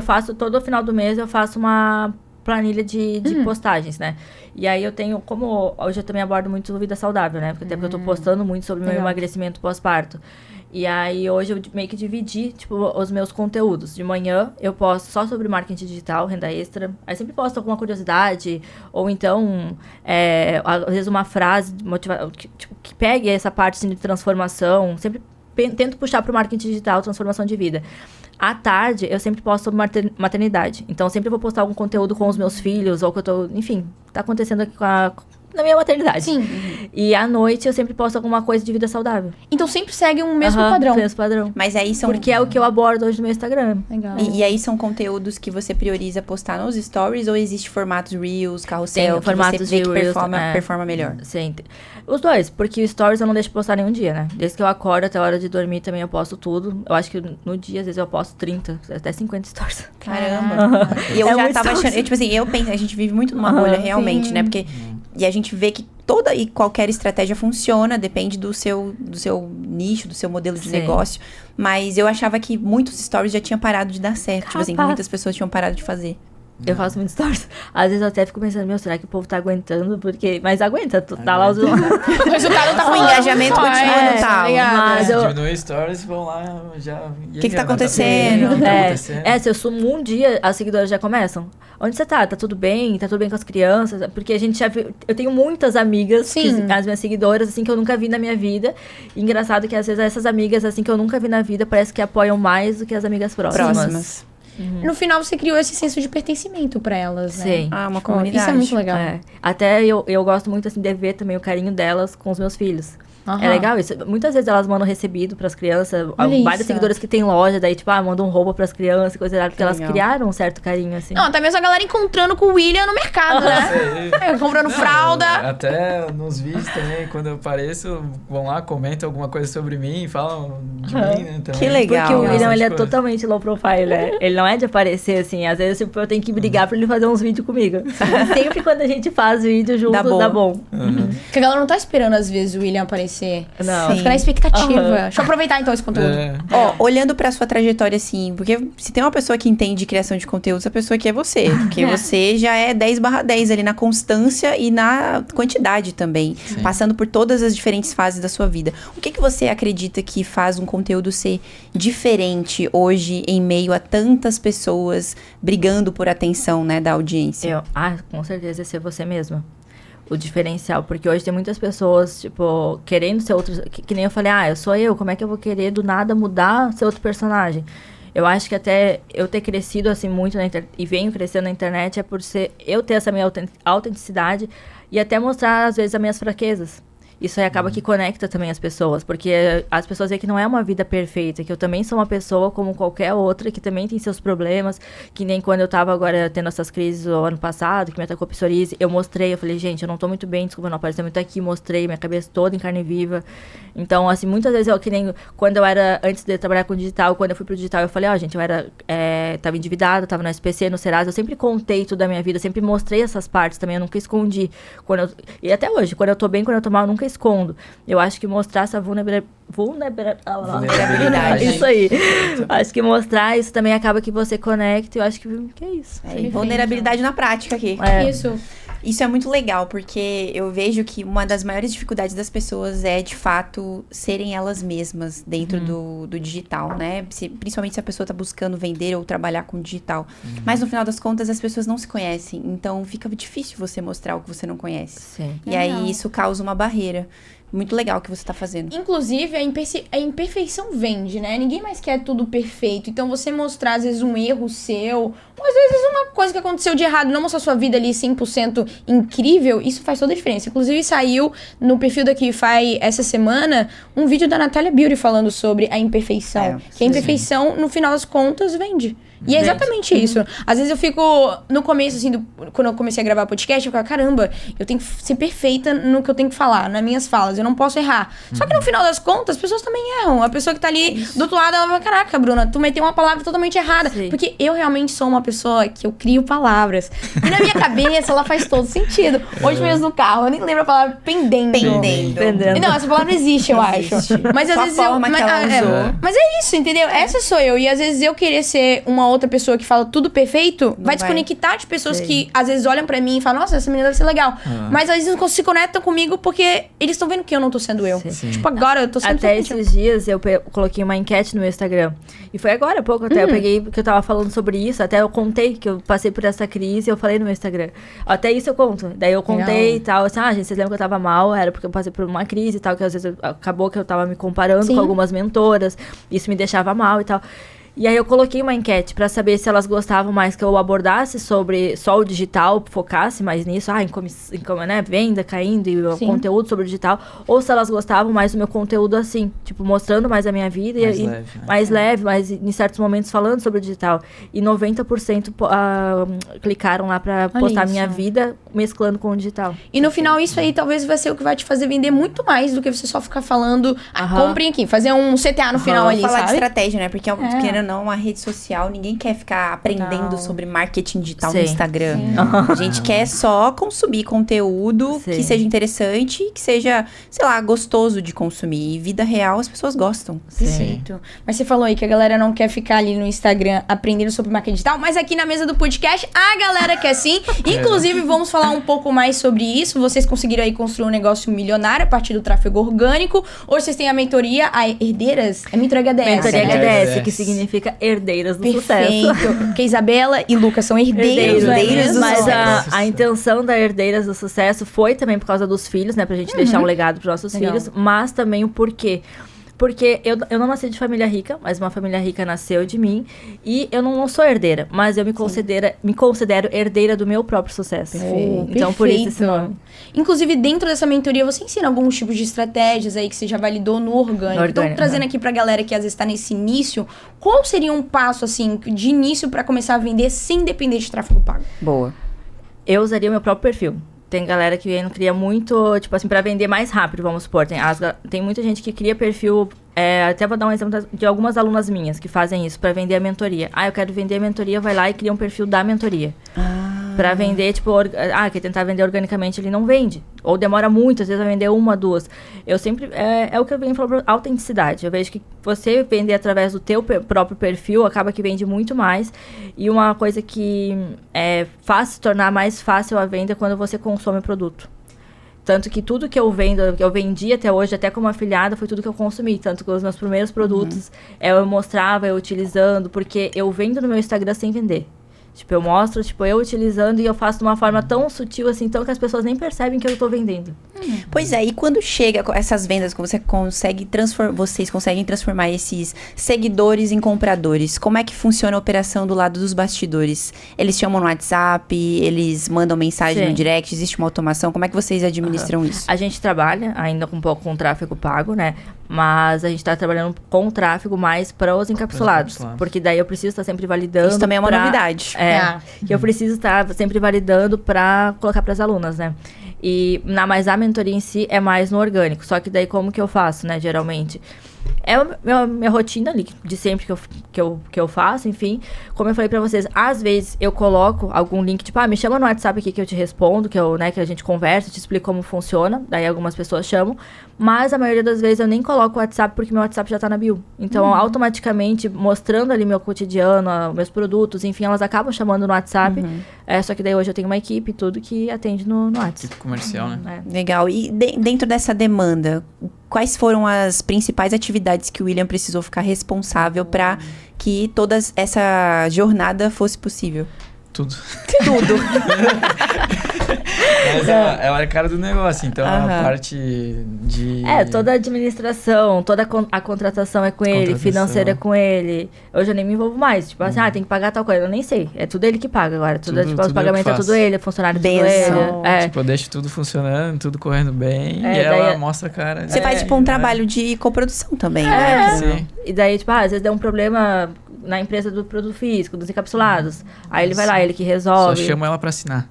faço, todo final do mês, eu faço uma planilha de postagens, né? E aí eu tenho, como hoje eu também abordo muito vida saudável, né? Até porque eu tô postando muito sobre o meu emagrecimento pós-parto. E aí hoje eu meio que dividi, tipo, os meus conteúdos. De manhã eu posto só sobre marketing digital, renda extra. Aí sempre posto alguma curiosidade, ou então, às vezes uma frase que pegue essa parte assim, de transformação. Sempre tento puxar pro marketing digital, transformação de vida. À tarde, eu sempre posto sobre maternidade. Então, sempre vou postar algum conteúdo com os meus filhos, ou que eu tô... Enfim, tá acontecendo aqui na minha maternidade. Sim. E à noite eu sempre posto alguma coisa de vida saudável. Então sempre segue um mesmo Aham, padrão. mesmo padrão. Mas aí são... Porque é o que eu abordo hoje no meu Instagram. Legal. E aí são conteúdos que você prioriza postar nos stories ou existe formatos Reels, carrossel, Tem que formatos você vê de que Reels, performa melhor? Sim. Os dois, porque o Stories eu não deixo postar nenhum dia, né? Desde que eu acordo até a hora de dormir também eu posto tudo. Eu acho que no dia, às vezes, eu posto 30, até 50 stories. Caramba. E eu É já muito tava achando... stories. tipo assim, eu penso, a gente vive muito numa bolha realmente, sim. né? Porque... E a gente vê que toda e qualquer estratégia funciona, depende do seu nicho, do seu modelo de Sim. negócio. Mas eu achava que muitos stories já tinham parado de dar certo. Tipo assim, que Capaz. muitas pessoas tinham parado de fazer. Eu faço muitos stories. Às vezes eu até fico pensando, meu, será que o povo tá aguentando? Porque... Mas aguenta, tá lá os... O resultado tá O engajamento continua no tal. Mas eu... Diminui stories e vão lá já... O que tá acontecendo? O que tá acontecendo? Se eu sumo um dia, as seguidoras já começam. Onde você tá? Tá tudo bem? Tá tudo bem com as crianças? Porque a gente já viu... Eu tenho muitas amigas, Sim. as minhas seguidoras, assim, que eu nunca vi na minha vida. E engraçado que às vezes essas amigas, assim, que eu nunca vi na vida, parece que apoiam mais do que as amigas próximas. No final você criou esse senso de pertencimento pra elas, né? Sim. Ah, uma Isso comunidade. é muito legal. É. Até eu gosto muito, assim, de ver também o carinho delas com os meus filhos. Aham. É legal isso. Muitas vezes elas mandam recebido pras crianças. Olha Várias isso. seguidoras que tem loja, daí, tipo, mandam roupa pras crianças, coisa errada. Porque elas legal. criaram um certo carinho, assim. Não, até mesmo a galera encontrando com o William no mercado, né? Sei. Comprando fralda. Até nos vídeos também, quando eu apareço, vão lá, comentam alguma coisa sobre mim, falam de mim, né? Também. Que legal. Porque o William, ele é Bastante coisa. totalmente low profile, né? Ele não é de aparecer, assim. Às vezes, tipo, eu tenho que brigar pra ele fazer uns vídeos comigo. Sempre quando a gente faz vídeo junto, dá bom. Porque a galera não tá esperando, às vezes, o William aparecer. Não. Sim. Fica na expectativa. Aham. Deixa eu aproveitar, então, esse conteúdo. Ó, olhando pra sua trajetória, assim, porque se tem uma pessoa que entende criação de conteúdo, essa pessoa aqui é você. Porque você já é 10/10 ali na constância e na quantidade também. Sim. Passando por todas as diferentes fases da sua vida. O que você acredita que faz um conteúdo ser diferente hoje em meio a tantas pessoas brigando por atenção, né, da audiência? Com certeza, é ser você mesma. O diferencial, porque hoje tem muitas pessoas, tipo, querendo ser outros, que nem eu falei, eu sou eu, como é que eu vou querer do nada mudar, ser outro personagem? Eu acho que até eu ter crescido assim muito na internet, e venho crescendo na internet, é por ser eu ter essa minha autenticidade e até mostrar, às vezes, as minhas fraquezas. Isso aí acaba que conecta também as pessoas, porque as pessoas veem que não é uma vida perfeita, que eu também sou uma pessoa como qualquer outra, que também tem seus problemas, que nem quando eu tava agora tendo essas crises o ano passado, que me atacou psoríase, eu mostrei, eu falei, gente, eu não tô muito bem, desculpa não aparecer muito aqui, mostrei minha cabeça toda em carne viva. Então, assim, muitas vezes que nem quando eu era, antes de trabalhar com digital, quando eu fui pro digital, eu falei, gente, eu era, tava endividada, tava no SPC, no Serasa, eu sempre contei tudo da minha vida, sempre mostrei essas partes também, eu nunca escondi. E até hoje, quando eu tô bem, quando eu tô mal, eu nunca escondo. Eu acho que mostrar essa vulnerabilidade. Isso aí. Acho que mostrar isso também acaba que você conecta. Eu acho que é isso. Vulnerabilidade na prática aqui. Isso é muito legal, porque eu vejo que uma das maiores dificuldades das pessoas é, de fato, serem elas mesmas dentro do digital, né? Principalmente se a pessoa tá buscando vender ou trabalhar com digital. Mas, no final das contas, as pessoas não se conhecem. Então, fica difícil você mostrar o que você não conhece. Sim. E aí, isso causa uma barreira. Muito legal o que você tá fazendo. Inclusive, a imperfeição vende, né? Ninguém mais quer tudo perfeito. Então, você mostrar, às vezes, um erro seu, ou às vezes uma coisa que aconteceu de errado, não mostrar sua vida ali 100% incrível, isso faz toda a diferença. Inclusive, saiu no perfil da Kify essa semana um vídeo da Natália Beauty falando sobre a imperfeição. Que a imperfeição, no final das contas, vende. E é exatamente isso. Às vezes eu fico, no começo, assim, quando eu comecei a gravar podcast, eu ficava, caramba, eu tenho que ser perfeita no que eu tenho que falar, nas minhas falas, eu não posso errar. Só que no final das contas, as pessoas também erram. A pessoa que tá ali do outro lado, ela vai, caraca, Bruna, tu meteu uma palavra totalmente errada. Sim. Porque eu realmente sou uma pessoa que eu crio palavras. E na minha cabeça, ela faz todo sentido. Hoje mesmo no carro, eu nem lembro a palavra pendendo. Pendendo. Não, essa palavra existe, eu acho. Mas às Só a vezes forma que ela usou. mas é isso, entendeu? Essa sou eu. E às vezes eu querer ser uma outra pessoa que fala tudo perfeito, vai desconectar de pessoas que às vezes olham pra mim e falam, nossa, essa menina deve ser legal. Mas às vezes não se conectam comigo porque eles estão vendo que eu não tô sendo eu. Sim. Tipo, agora eu tô sendo Até totalmente eu. esses dias eu coloquei uma enquete no meu Instagram. E foi agora há pouco até. Eu peguei, porque eu tava falando sobre isso. Até eu contei que eu passei por essa crise. Eu falei no meu Instagram. Até isso eu conto. Daí eu contei e tal. Assim, gente, vocês lembram que eu tava mal? Era porque eu passei por uma crise e tal. Que às vezes acabou que eu tava me comparando com algumas mentoras. Isso me deixava mal e tal. E aí eu coloquei uma enquete pra saber se elas gostavam mais que eu abordasse sobre só o digital, focasse mais nisso, né, venda caindo e o conteúdo sobre o digital, ou se elas gostavam mais do meu conteúdo assim, tipo, mostrando mais a minha vida mais leve, mas em certos momentos falando sobre o digital. E 90% clicaram lá pra postar a minha vida mesclando com o digital. E no final, isso aí talvez vai ser o que vai te fazer vender muito mais do que você só ficar falando, comprem aqui, fazer um CTA no final ali, falar sabe? de estratégia, né? Porque, querendo ou não, uma rede social, ninguém quer ficar aprendendo sobre marketing digital no Instagram. A gente quer só consumir conteúdo que seja interessante, que seja, sei lá, gostoso de consumir. E vida real, as pessoas gostam. Perfeito. Mas você falou aí que a galera não quer ficar ali no Instagram aprendendo sobre marketing digital, mas aqui na mesa do podcast, a galera quer sim. Inclusive, vamos falar um pouco mais sobre isso. Vocês conseguiram aí construir um negócio milionário a partir do tráfego orgânico. Hoje vocês têm a mentoria, a Herdeiras? É mentoria HDS. Mentoria HDS, que significa Herdeiras do Sucesso. Porque Isabela e Lucas são herdeiros do sucesso. Mas a intenção da Herdeiras do Sucesso foi também por causa dos filhos, né? Pra gente deixar um legado pros nossos filhos, mas também o porquê. Porque eu não nasci de família rica, mas uma família rica nasceu de mim. E eu não sou herdeira, mas eu me considero herdeira do meu próprio sucesso. Então, por isso esse nome. Inclusive, dentro dessa mentoria, você ensina alguns tipos de estratégias aí que você já validou no orgânico. Então, trazendo aqui pra galera que às vezes tá nesse início, qual seria um passo, assim, de início pra começar a vender sem depender de tráfego pago? Boa. Eu usaria o meu próprio perfil. Tem galera que não cria muito, tipo assim, pra vender mais rápido, vamos supor. Tem muita gente que cria perfil, até vou dar um exemplo de algumas alunas minhas que fazem isso, pra vender a mentoria. Eu quero vender a mentoria, vai lá e cria um perfil da mentoria. Pra vender, tipo, quer tentar vender organicamente, ele não vende. Ou demora muito, às vezes vai vender 1, 2. Eu sempre, é o que eu venho falando, autenticidade. Eu vejo que você vender através do teu próprio perfil, acaba que vende muito mais. E uma coisa que faz se tornar mais fácil a venda é quando você consome o produto. Tanto que tudo que eu vendo, que eu vendi até hoje, até como afiliada, foi tudo que eu consumi. Tanto que os meus primeiros produtos, eu mostrava, eu utilizando, porque eu vendo no meu Instagram sem vender. Tipo, eu mostro, eu utilizando e eu faço de uma forma tão sutil, assim, tão que as pessoas nem percebem que eu tô vendendo. Pois é, e quando chega essas vendas, que vocês conseguem transformar esses seguidores em compradores, como é que funciona a operação do lado dos bastidores? Eles chamam no WhatsApp, eles mandam mensagem no direct, existe uma automação? Como é que vocês administram isso? A gente trabalha ainda um pouco com tráfego pago, né? Mas a gente tá trabalhando com tráfego mais para os encapsulados. Porque daí eu preciso estar sempre validando. Isso também é uma novidade. Que eu preciso estar sempre validando para colocar para as alunas, né? Mas a mentoria em si é mais no orgânico. Só que daí como que eu faço, né? Geralmente. É a minha rotina ali, de sempre que eu faço, enfim. Como eu falei pra vocês, às vezes eu coloco algum link, tipo, me chama no WhatsApp aqui que eu te respondo, que a gente conversa, te explico como funciona. Daí algumas pessoas chamam. Mas a maioria das vezes eu nem coloco o WhatsApp porque meu WhatsApp já tá na bio. Então, automaticamente, mostrando ali meu cotidiano, meus produtos, enfim, elas acabam chamando no WhatsApp. Só que daí hoje eu tenho uma equipe, tudo que atende no WhatsApp. Equipe comercial, né? Legal. E dentro dessa demanda, quais foram as principais atividades que o William precisou ficar responsável para que toda essa jornada fosse possível? Tudo. Mas ela é cara do negócio, então a parte de... toda a administração, toda a contratação é com ele, financeira é com ele. Hoje eu nem me envolvo mais. Tipo assim, tem que pagar tal coisa. Eu nem sei. É tudo ele que paga agora. Os pagamentos é tudo ele, funcionário tudo ele. Tipo, eu deixo tudo funcionando, tudo correndo bem. E ela mostra a cara. Você faz, um trabalho de coprodução também, Sim. E daí, às vezes dá um problema na empresa do produto físico, dos encapsulados. Aí ele vai lá, ele que resolve. Só chamo ela pra assinar.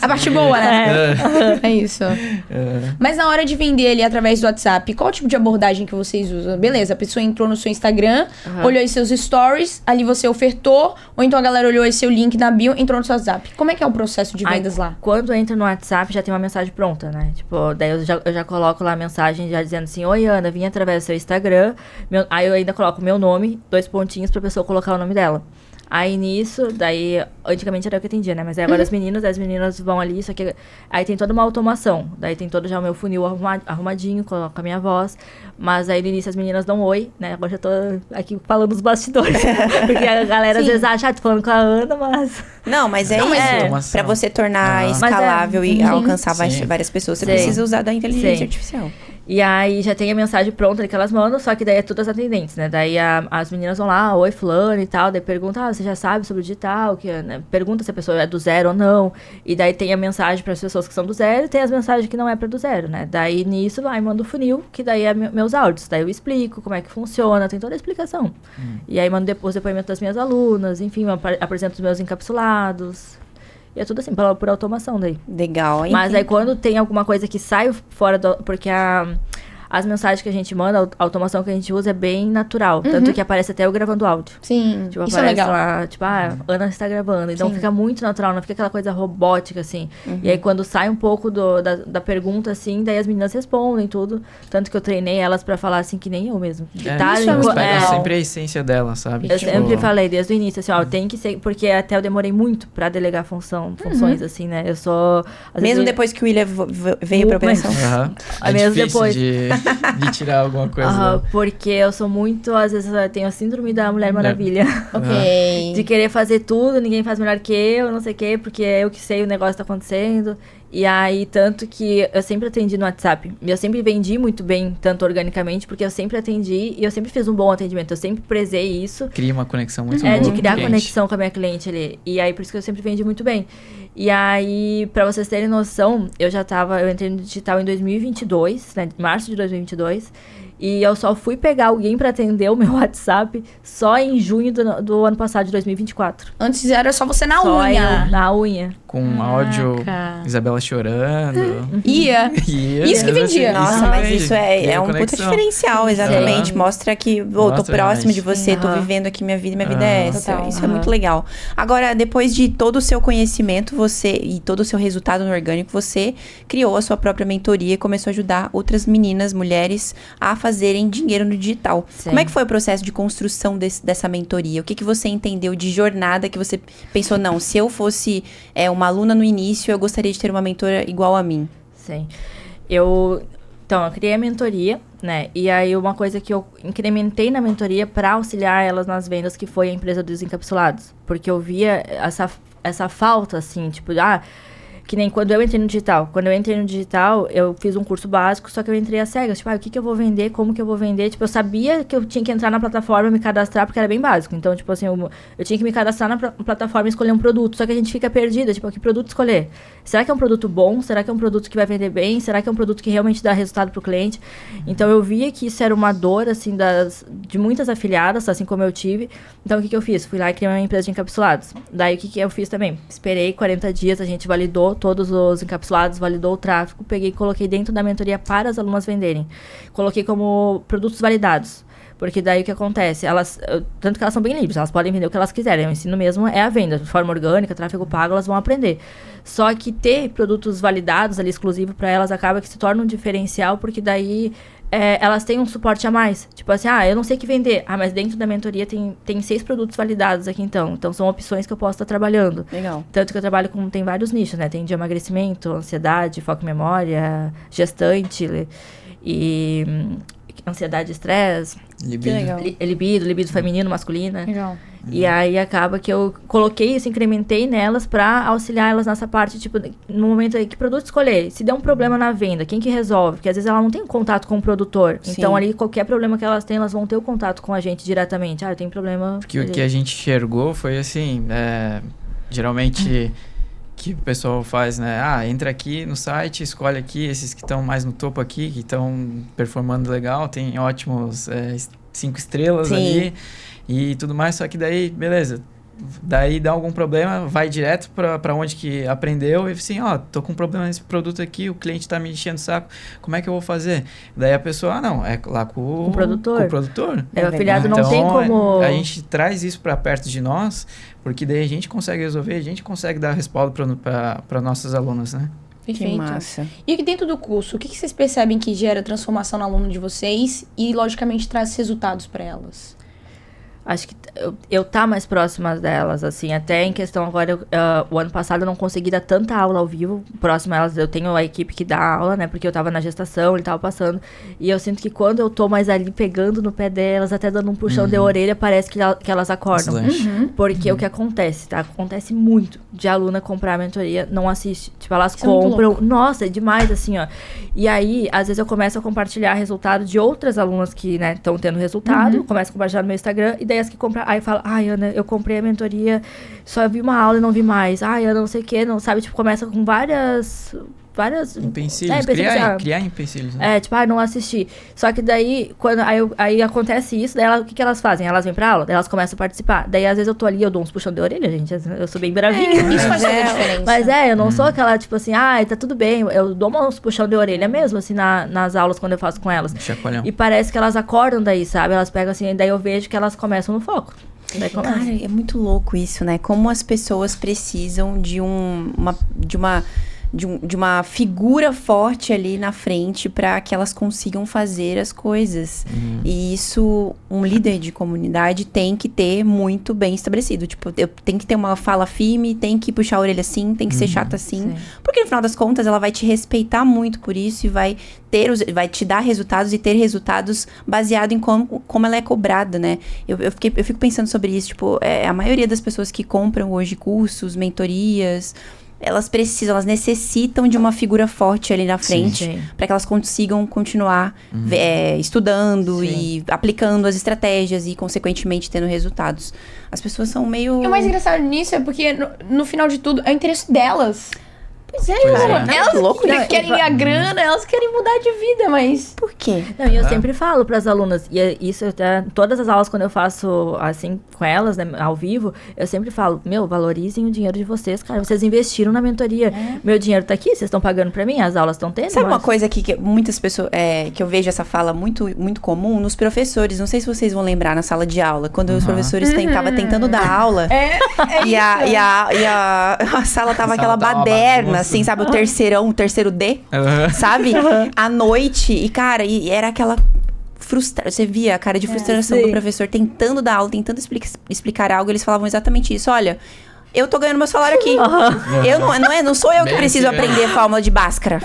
A parte boa, né? É isso. Mas na hora de vender ali através do WhatsApp, qual tipo de abordagem que vocês usam? Beleza, a pessoa entrou no seu Instagram, olhou aí seus stories, ali você ofertou, ou então a galera olhou aí seu link na bio, entrou no seu WhatsApp. Como é que é o processo de vendas lá? Quando entra no WhatsApp, já tem uma mensagem pronta, né? Tipo, daí eu já coloco lá a mensagem já dizendo assim, oi Ana, vim através do seu Instagram. Aí eu ainda coloco meu nome, 2 pontinhos pra pessoa colocar o nome dela. Aí nisso, daí, antigamente era eu que atendia, né? Mas aí agora as meninas vão ali, só que aí tem toda uma automação. Daí tem todo já o meu funil arrumadinho, com a minha voz. Mas aí no início as meninas dão oi, né? Agora já tô aqui falando dos bastidores. Porque a galera às vezes acha, tô falando com a Ana, mas... Não, mas isso. Pra você tornar escalável e alcançar várias pessoas, você precisa usar da inteligência artificial. E aí já tem a mensagem pronta ali que elas mandam, só que daí é tudo as atendentes, né? Daí as meninas vão lá, oi fulano e tal, daí pergunta, você já sabe sobre o digital, né? Pergunta se a pessoa é do zero ou não. E daí tem a mensagem para as pessoas que são do zero e tem as mensagens que não é para do zero, né? Daí nisso vai, manda o funil, que daí é meus áudios. Daí eu explico como é que funciona, tem toda a explicação. E aí mando depois o depoimento das minhas alunas, enfim, eu apresento os meus encapsulados. E é tudo assim, por automação daí. Legal, hein? Mas aí quando tem alguma coisa que sai fora do... Porque as mensagens que a gente manda, a automação que a gente usa é bem natural. Tanto que aparece até eu gravando áudio. Sim, Tipo, isso é aparece legal. lá, tipo, Ana está gravando. Então Sim. fica muito natural, não fica aquela coisa robótica, assim. E aí quando sai um pouco da pergunta, assim, daí as meninas respondem tudo. Tanto que eu treinei elas pra falar assim, que nem eu mesmo. Isso é muito Pega legal. sempre a essência dela, sabe? Eu Tipo, sempre falei desde o início, assim, tem que ser... Porque até eu demorei muito pra delegar funções, assim, né? Eu sou... às Mesmo vezes, depois que o William veio pra operação. aham. É Mesmo difícil depois. de tirar alguma coisa. porque eu sou muito... Às vezes eu tenho a síndrome da Mulher Maravilha. Ok. De querer fazer tudo, ninguém faz melhor que eu, não sei o quê, porque é eu que sei o negócio tá acontecendo. E aí, tanto que eu sempre atendi no WhatsApp. E eu sempre vendi muito bem, tanto organicamente, porque eu sempre atendi e eu sempre fiz um bom atendimento. Eu sempre prezei isso. Cria uma conexão muito É, boa de com o criar cliente. conexão com a minha cliente ali. E aí, por isso que eu sempre vendi muito bem. E aí, pra vocês terem noção, eu entrei no digital em 2022, né, março de 2022. E eu só fui pegar alguém pra atender o meu WhatsApp só em junho do ano passado, de 2024. Antes era só você na Só unha. eu, na unha. Com áudio, Isabela chorando. Ia. Isso que vendia. Nossa, mas isso é um puta conexão. diferencial, exatamente. Mostra que, tô Mostra próximo de mais. você, tô Aham. vivendo aqui minha vida é essa. Total. Isso é muito legal. Agora, depois de todo o seu conhecimento, e todo o seu resultado no orgânico, você criou a sua própria mentoria e começou a ajudar outras meninas, mulheres, a fazerem dinheiro no digital. Sim. Como é que foi o processo de construção dessa mentoria? O que você entendeu de jornada que você pensou, não, se eu fosse uma aluna no início, eu gostaria de ter uma mentora igual a mim? Sim. Então, eu criei a mentoria, né? E aí, uma coisa que eu incrementei na mentoria para auxiliar elas nas vendas, que foi a empresa dos encapsulados. Porque eu via essa falta, assim, tipo, que nem quando eu entrei no digital. Quando eu entrei no digital, eu fiz um curso básico, só que eu entrei às cegas. Tipo, o que eu vou vender? Como que eu vou vender? Tipo, eu sabia que eu tinha que entrar na plataforma, me cadastrar, porque era bem básico. Então, tipo assim, eu tinha que me cadastrar na plataforma e escolher um produto. Só que a gente fica perdida, tipo, que produto escolher? Será que é um produto bom? Será que é um produto que vai vender bem? Será que é um produto que realmente dá resultado pro cliente? Então, eu via que isso era uma dor, assim, de muitas afiliadas, assim como eu tive. Então, o que eu fiz? Fui lá e criei uma empresa de encapsulados. Daí, o que eu fiz também? Esperei 40 dias, a gente validou todos os encapsulados, validou o tráfego, peguei e coloquei dentro da mentoria para as alunas venderem. Coloquei como produtos validados. Porque daí o que acontece? Tanto que elas são bem livres, elas podem vender o que elas quiserem. O ensino mesmo é a venda, de forma orgânica, tráfego pago, elas vão aprender. Só que ter produtos validados ali, exclusivo para elas, acaba que se torna um diferencial, porque daí elas têm um suporte a mais. Tipo assim, eu não sei o que vender. Mas dentro da mentoria tem 6 produtos validados aqui, então. Então, são opções que eu posso estar trabalhando. Legal. Tanto que eu trabalho tem vários nichos, né? Tem de emagrecimento, ansiedade, foco em memória, gestante e ansiedade e estresse. Libido. legal. Libido feminino, masculina. Legal. E aí acaba que eu coloquei isso, incrementei nelas pra auxiliar elas nessa parte, tipo, no momento aí, que produto escolher? Se der um problema na venda, quem que resolve? Porque às vezes ela não tem contato com o produtor. Sim. Então ali, qualquer problema que elas têm, elas vão ter o contato com a gente diretamente. Eu tenho problema... Porque o que a gente enxergou foi assim, geralmente que o pessoal faz, né? Entra aqui no site, escolhe aqui esses que estão mais no topo aqui, que estão performando legal, tem ótimos 5 estrelas Sim. ali e tudo mais, só que daí, beleza. Daí dá algum problema, vai direto pra onde que aprendeu e assim, tô com um problema nesse produto aqui, o cliente tá me enchendo o saco, como é que eu vou fazer? Daí a pessoa, não, é lá com o produtor. Com o produtor. O afiliado Então, não tem como... a gente traz isso pra perto de nós, porque daí a gente consegue resolver, a gente consegue dar respaldo para nossas alunas, né? Que Perfeito. massa. E aqui dentro do curso, o que vocês percebem que gera transformação no aluno de vocês e, logicamente, traz resultados para elas? Acho que eu tá mais próxima delas, assim, até em questão agora, o ano passado eu não consegui dar tanta aula ao vivo, próximo a elas, eu tenho a equipe que dá aula, né, porque eu tava na gestação, ele tava passando, e eu sinto que quando eu tô mais ali pegando no pé delas, até dando um puxão de orelha, parece que elas acordam. Porque o que acontece, tá? Acontece muito de aluna comprar a mentoria, não assiste, tipo, elas compram, nossa, é demais, assim, ó, e aí, às vezes eu começo a compartilhar resultado de outras alunas que, né, estão tendo resultado, começo a compartilhar no meu Instagram, e daí as que compram, aí fala, ai, Ana, eu comprei a mentoria, só vi uma aula e não vi mais. Ai, Ana, não sei o que, não sabe, tipo, começa com várias empecilhos, criar empecilhos, né? tipo, não assisti. Só que daí, aí acontece isso, daí o que elas fazem? Elas vêm pra aula, daí elas começam a participar. Daí, às vezes, eu tô ali, eu dou uns puxão de orelha, gente, eu sou bem bravinha. Isso faz toda a diferença. Mas eu não sou aquela, tipo assim, tá tudo bem, eu dou uns puxão de orelha mesmo, assim, nas aulas, quando eu faço com elas. Chacoalhão. E parece que elas acordam daí, sabe? Elas pegam assim, daí eu vejo que elas começam no foco. Cara, é muito louco isso, né? Como as pessoas precisam de uma figura forte ali na frente para que elas consigam fazer as coisas. E isso, um líder de comunidade tem que ter muito bem estabelecido. Tipo, tem que ter uma fala firme, tem que puxar a orelha assim, tem que ser chata assim. Sim. Porque no final das contas, ela vai te respeitar muito por isso e vai te dar resultados e ter resultados baseado em como ela é cobrada, né? Eu fico pensando sobre isso, tipo, a maioria das pessoas que compram hoje cursos, mentorias, elas necessitam de uma figura forte ali na frente para que elas consigam continuar estudando e aplicando as estratégias e, consequentemente, tendo resultados. As pessoas são meio... E o mais engraçado nisso é porque, no final de tudo, é o interesse delas. Pois é, cara. Não, Elas que louco, não querem a grana, elas querem mudar de vida, mas... Por quê? Não, e eu sempre falo para as alunas, e isso até todas as aulas quando eu faço assim com elas, né, ao vivo, eu sempre falo, valorizem o dinheiro de vocês, cara, vocês investiram na mentoria. Meu dinheiro tá aqui, vocês estão pagando para mim, as aulas estão tendo. Sabe uma coisa que muitas pessoas, que eu vejo essa fala muito, muito comum nos professores, não sei se vocês vão lembrar na sala de aula, quando os professores estavam tentando dar aula, e a sala tava aquela baderna, assim, sabe? O terceiro D, sabe? À noite. E, cara, era aquela frustração. Você via a cara de frustração do professor tentando dar aula, tentando explicar algo. Eles falavam exatamente isso. Olha, eu tô ganhando meu salário aqui. Não sou eu que preciso aprender fórmula de Bhaskara.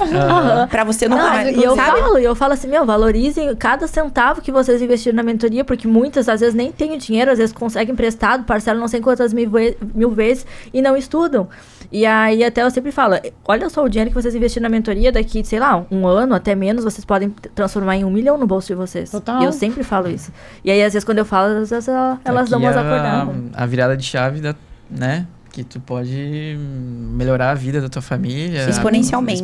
Pra você não... E eu falo assim, valorizem cada centavo que vocês investiram na mentoria, porque muitas, às vezes, nem têm o dinheiro, às vezes conseguem emprestado, parcelam não sei quantas mil vezes e não estudam. E aí, até eu sempre falo, olha só o dinheiro que vocês investiram na mentoria, daqui, sei lá, um ano, até menos, vocês podem transformar em 1 milhão no bolso de vocês. Total. E eu sempre falo isso. E aí, às vezes, quando eu falo, às vezes, elas dão umas acordadas. A virada de chave, né? Que tu pode melhorar a vida da tua família. Exponencialmente.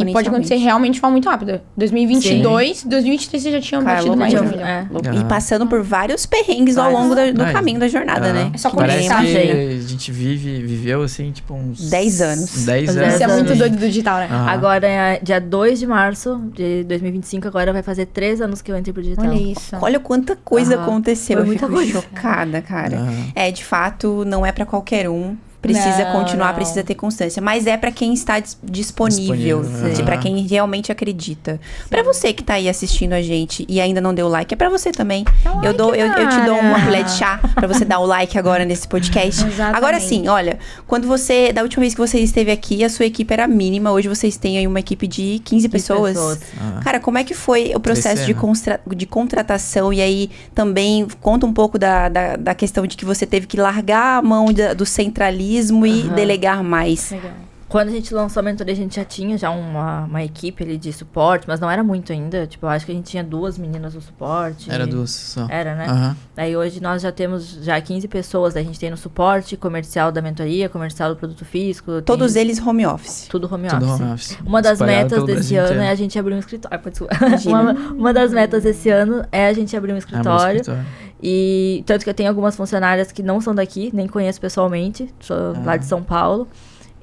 E pode acontecer realmente de forma muito rápida. 2022, 2023 você já tinha batido mais de 1 milhão. E passando por vários perrengues ao longo do caminho da jornada, né? É só parece começar, que a gente viveu assim, tipo uns... 10 anos. 10 anos. Isso é muito doido do digital, né? Agora, dia 2 de março de 2025, agora vai fazer 3 anos que eu entrei pro digital. Olha isso. Olha quanta coisa aconteceu. Foi Eu muita fico coisa. chocada, cara. De fato, não é pra qualquer um. Precisa continuar, precisa ter constância. Mas é pra quem está disponível. Pra quem realmente acredita. Pra você que tá aí assistindo a gente e ainda não deu like, é pra você também. Eu te dou uma colher de chá pra você dar o like agora nesse podcast. Exatamente. Agora sim, olha, da última vez que você esteve aqui, a sua equipe era mínima. Hoje vocês têm aí uma equipe de 15 pessoas. Cara, como é que foi o processo de contratação? E aí também conta um pouco da questão de que você teve que largar a mão do centralismo e delegar mais. Legal. Quando a gente lançou a mentoria, a gente já tinha uma equipe ali de suporte, mas não era muito ainda. Tipo, eu acho que a gente tinha 2 meninas no suporte. Era 2 só. Era, né? Aí hoje nós já temos 15 pessoas. A gente tem no suporte comercial da mentoria, comercial do produto físico. Todos eles home office. Tudo home Tudo office. Home office. Uma das Espalhado metas pelo desse Brasil ano inteiro. é a gente abrir um escritório. Uma das metas desse ano é a gente abrir um escritório. E tanto que eu tenho algumas funcionárias que não são daqui, nem conheço pessoalmente, sou lá de São Paulo.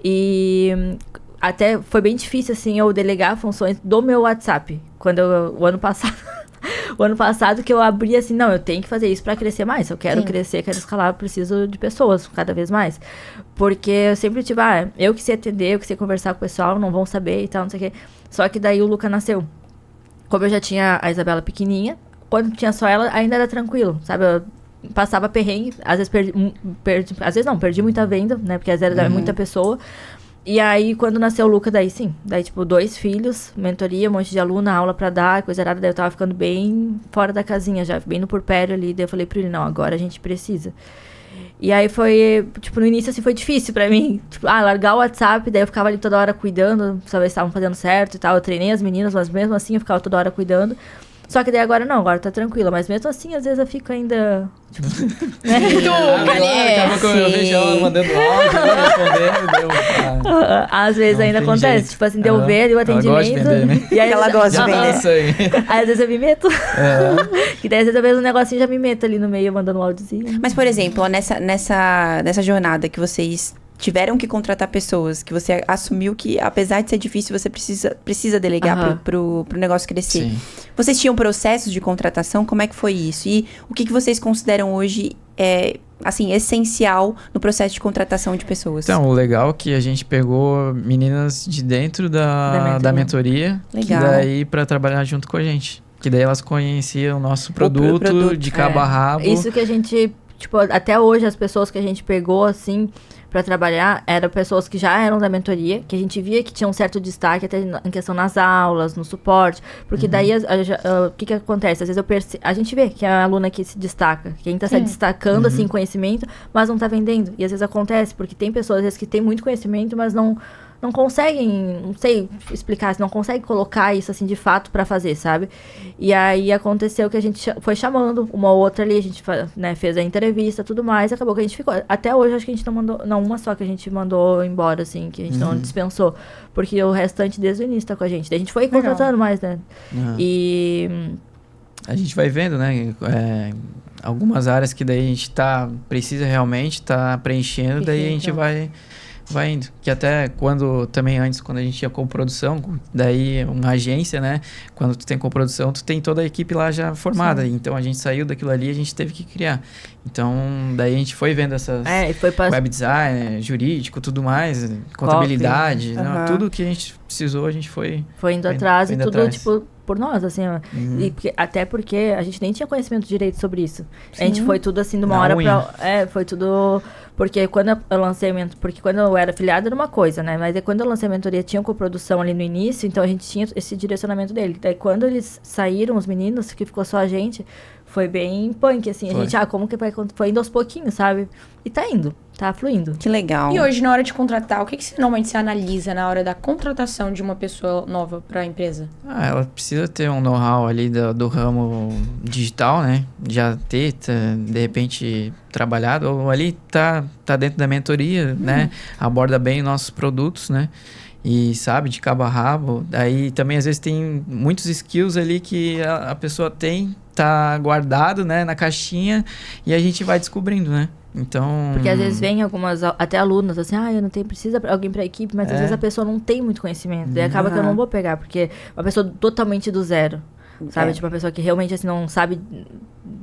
E até foi bem difícil, assim, eu delegar funções do meu WhatsApp. O ano passado que eu abri assim, não, eu tenho que fazer isso pra crescer mais. Se eu quero crescer, quero escalar, eu preciso de pessoas cada vez mais. Porque eu sempre tive, eu que sei atender, eu que sei conversar com o pessoal, não vão saber e tal, não sei o quê. Só que daí o Luca nasceu. Como eu já tinha a Isabela pequenininha, quando tinha só ela, ainda era tranquilo, sabe? passava perrengue, às vezes perdi muita venda, né? Porque às vezes era muita pessoa. E aí, quando nasceu o Luca, daí sim. Daí, tipo, 2 filhos, mentoria, um monte de aluna, aula pra dar, coisa errada. Daí eu tava ficando bem fora da casinha já, bem no porpério ali. Daí eu falei pra ele, não, agora a gente precisa. E aí foi, tipo, no início, assim, foi difícil pra mim. Tipo, largar o WhatsApp, daí eu ficava ali toda hora cuidando, saber se estavam fazendo certo e tal. Eu treinei as meninas, mas mesmo assim eu ficava toda hora cuidando. Só que daí agora não, agora tá tranquila. Mas mesmo assim, às vezes eu fico ainda... Tipo, né? Acaba que eu vejo ela mandando áudio, respondendo, às vezes não ainda tem acontece. jeito. Tipo assim, de eu ver ali o atendimento. Ela gosta de vender, né? E aí Ela gosta de vender. Aí às vezes eu me meto. E daí às vezes eu vejo um negocinho e já me meto ali no meio, mandando um áudiozinho. Mas, por exemplo, ó, nessa jornada que vocês tiveram que contratar pessoas, que você assumiu que, apesar de ser difícil, você precisa delegar pro negócio crescer. Sim. Vocês tinham processos de contratação? Como é que foi isso? E o que vocês consideram hoje, assim, essencial no processo de contratação de pessoas? Então, o legal é que a gente pegou meninas de dentro da mentoria, Legal. que daí pra trabalhar junto com a gente. Que daí elas conheciam o nosso produto de cabo a rabo. Isso que a gente, tipo, até hoje as pessoas que a gente pegou, assim, pra trabalhar, eram pessoas que já eram da mentoria, que a gente via que tinha um certo destaque até em questão nas aulas, no suporte, porque daí o que acontece? Às vezes a gente vê que é a aluna que se destaca, quem tá se destacando, assim, em conhecimento, mas não tá vendendo, e às vezes acontece, porque tem pessoas, às vezes, que tem muito conhecimento, mas não conseguem, não sei explicar, não conseguem colocar isso, assim, de fato pra fazer, sabe? E aí aconteceu que a gente foi chamando uma ou outra ali, a gente, né, fez a entrevista, tudo mais, acabou que a gente ficou. Até hoje, acho que a gente não mandou, não, uma só que a gente mandou embora, assim, que a gente não dispensou, porque o restante desde o início tá com a gente. Daí a gente foi contratando mais, né? E... A gente vai vendo, né? Algumas áreas que daí a gente precisa realmente tá preenchendo, daí a gente vai indo. Que até quando a gente tinha coprodução, daí uma agência, né? Quando tu tem coprodução, tu tem toda a equipe lá já formada. Sim. Então a gente saiu daquilo ali e a gente teve que criar. Então, daí a gente foi vendo essas web design, jurídico, tudo mais, contabilidade, tudo que a gente precisou, a gente foi indo atrás e tudo, tipo, por nós, assim, ó. E até porque a gente nem tinha conhecimento direito sobre isso. Sim. A gente foi tudo assim de uma hora pra... foi tudo... Porque quando eu lancei... Porque quando eu era afiliada era uma coisa, né? Mas aí quando eu lancei a mentoria, tinha coprodução ali no início, então a gente tinha esse direcionamento dele. Daí quando eles saíram, os meninos, que ficou só a gente, foi bem punk, assim. A gente, como que vai... Foi indo aos pouquinhos, sabe? E tá indo. Tá fluindo. Que legal. E hoje, na hora de contratar, o que normalmente você analisa na hora da contratação de uma pessoa nova para a empresa? Ela precisa ter um know-how ali do ramo digital, né? Já ter, de repente, trabalhado. Ou ali tá dentro da mentoria, né? Aborda bem nossos produtos, né? E sabe, de cabo a rabo. Daí também, às vezes, tem muitos skills ali que a pessoa tem, tá guardado, né? Na caixinha, e a gente vai descobrindo, né? Então... Porque às vezes vem algumas, até alunos, assim, eu não tenho, precisa alguém pra equipe, mas às vezes a pessoa não tem muito conhecimento. Daí acaba que eu não vou pegar, porque uma pessoa totalmente do zero, sabe? Tipo, uma pessoa que realmente, assim, não sabe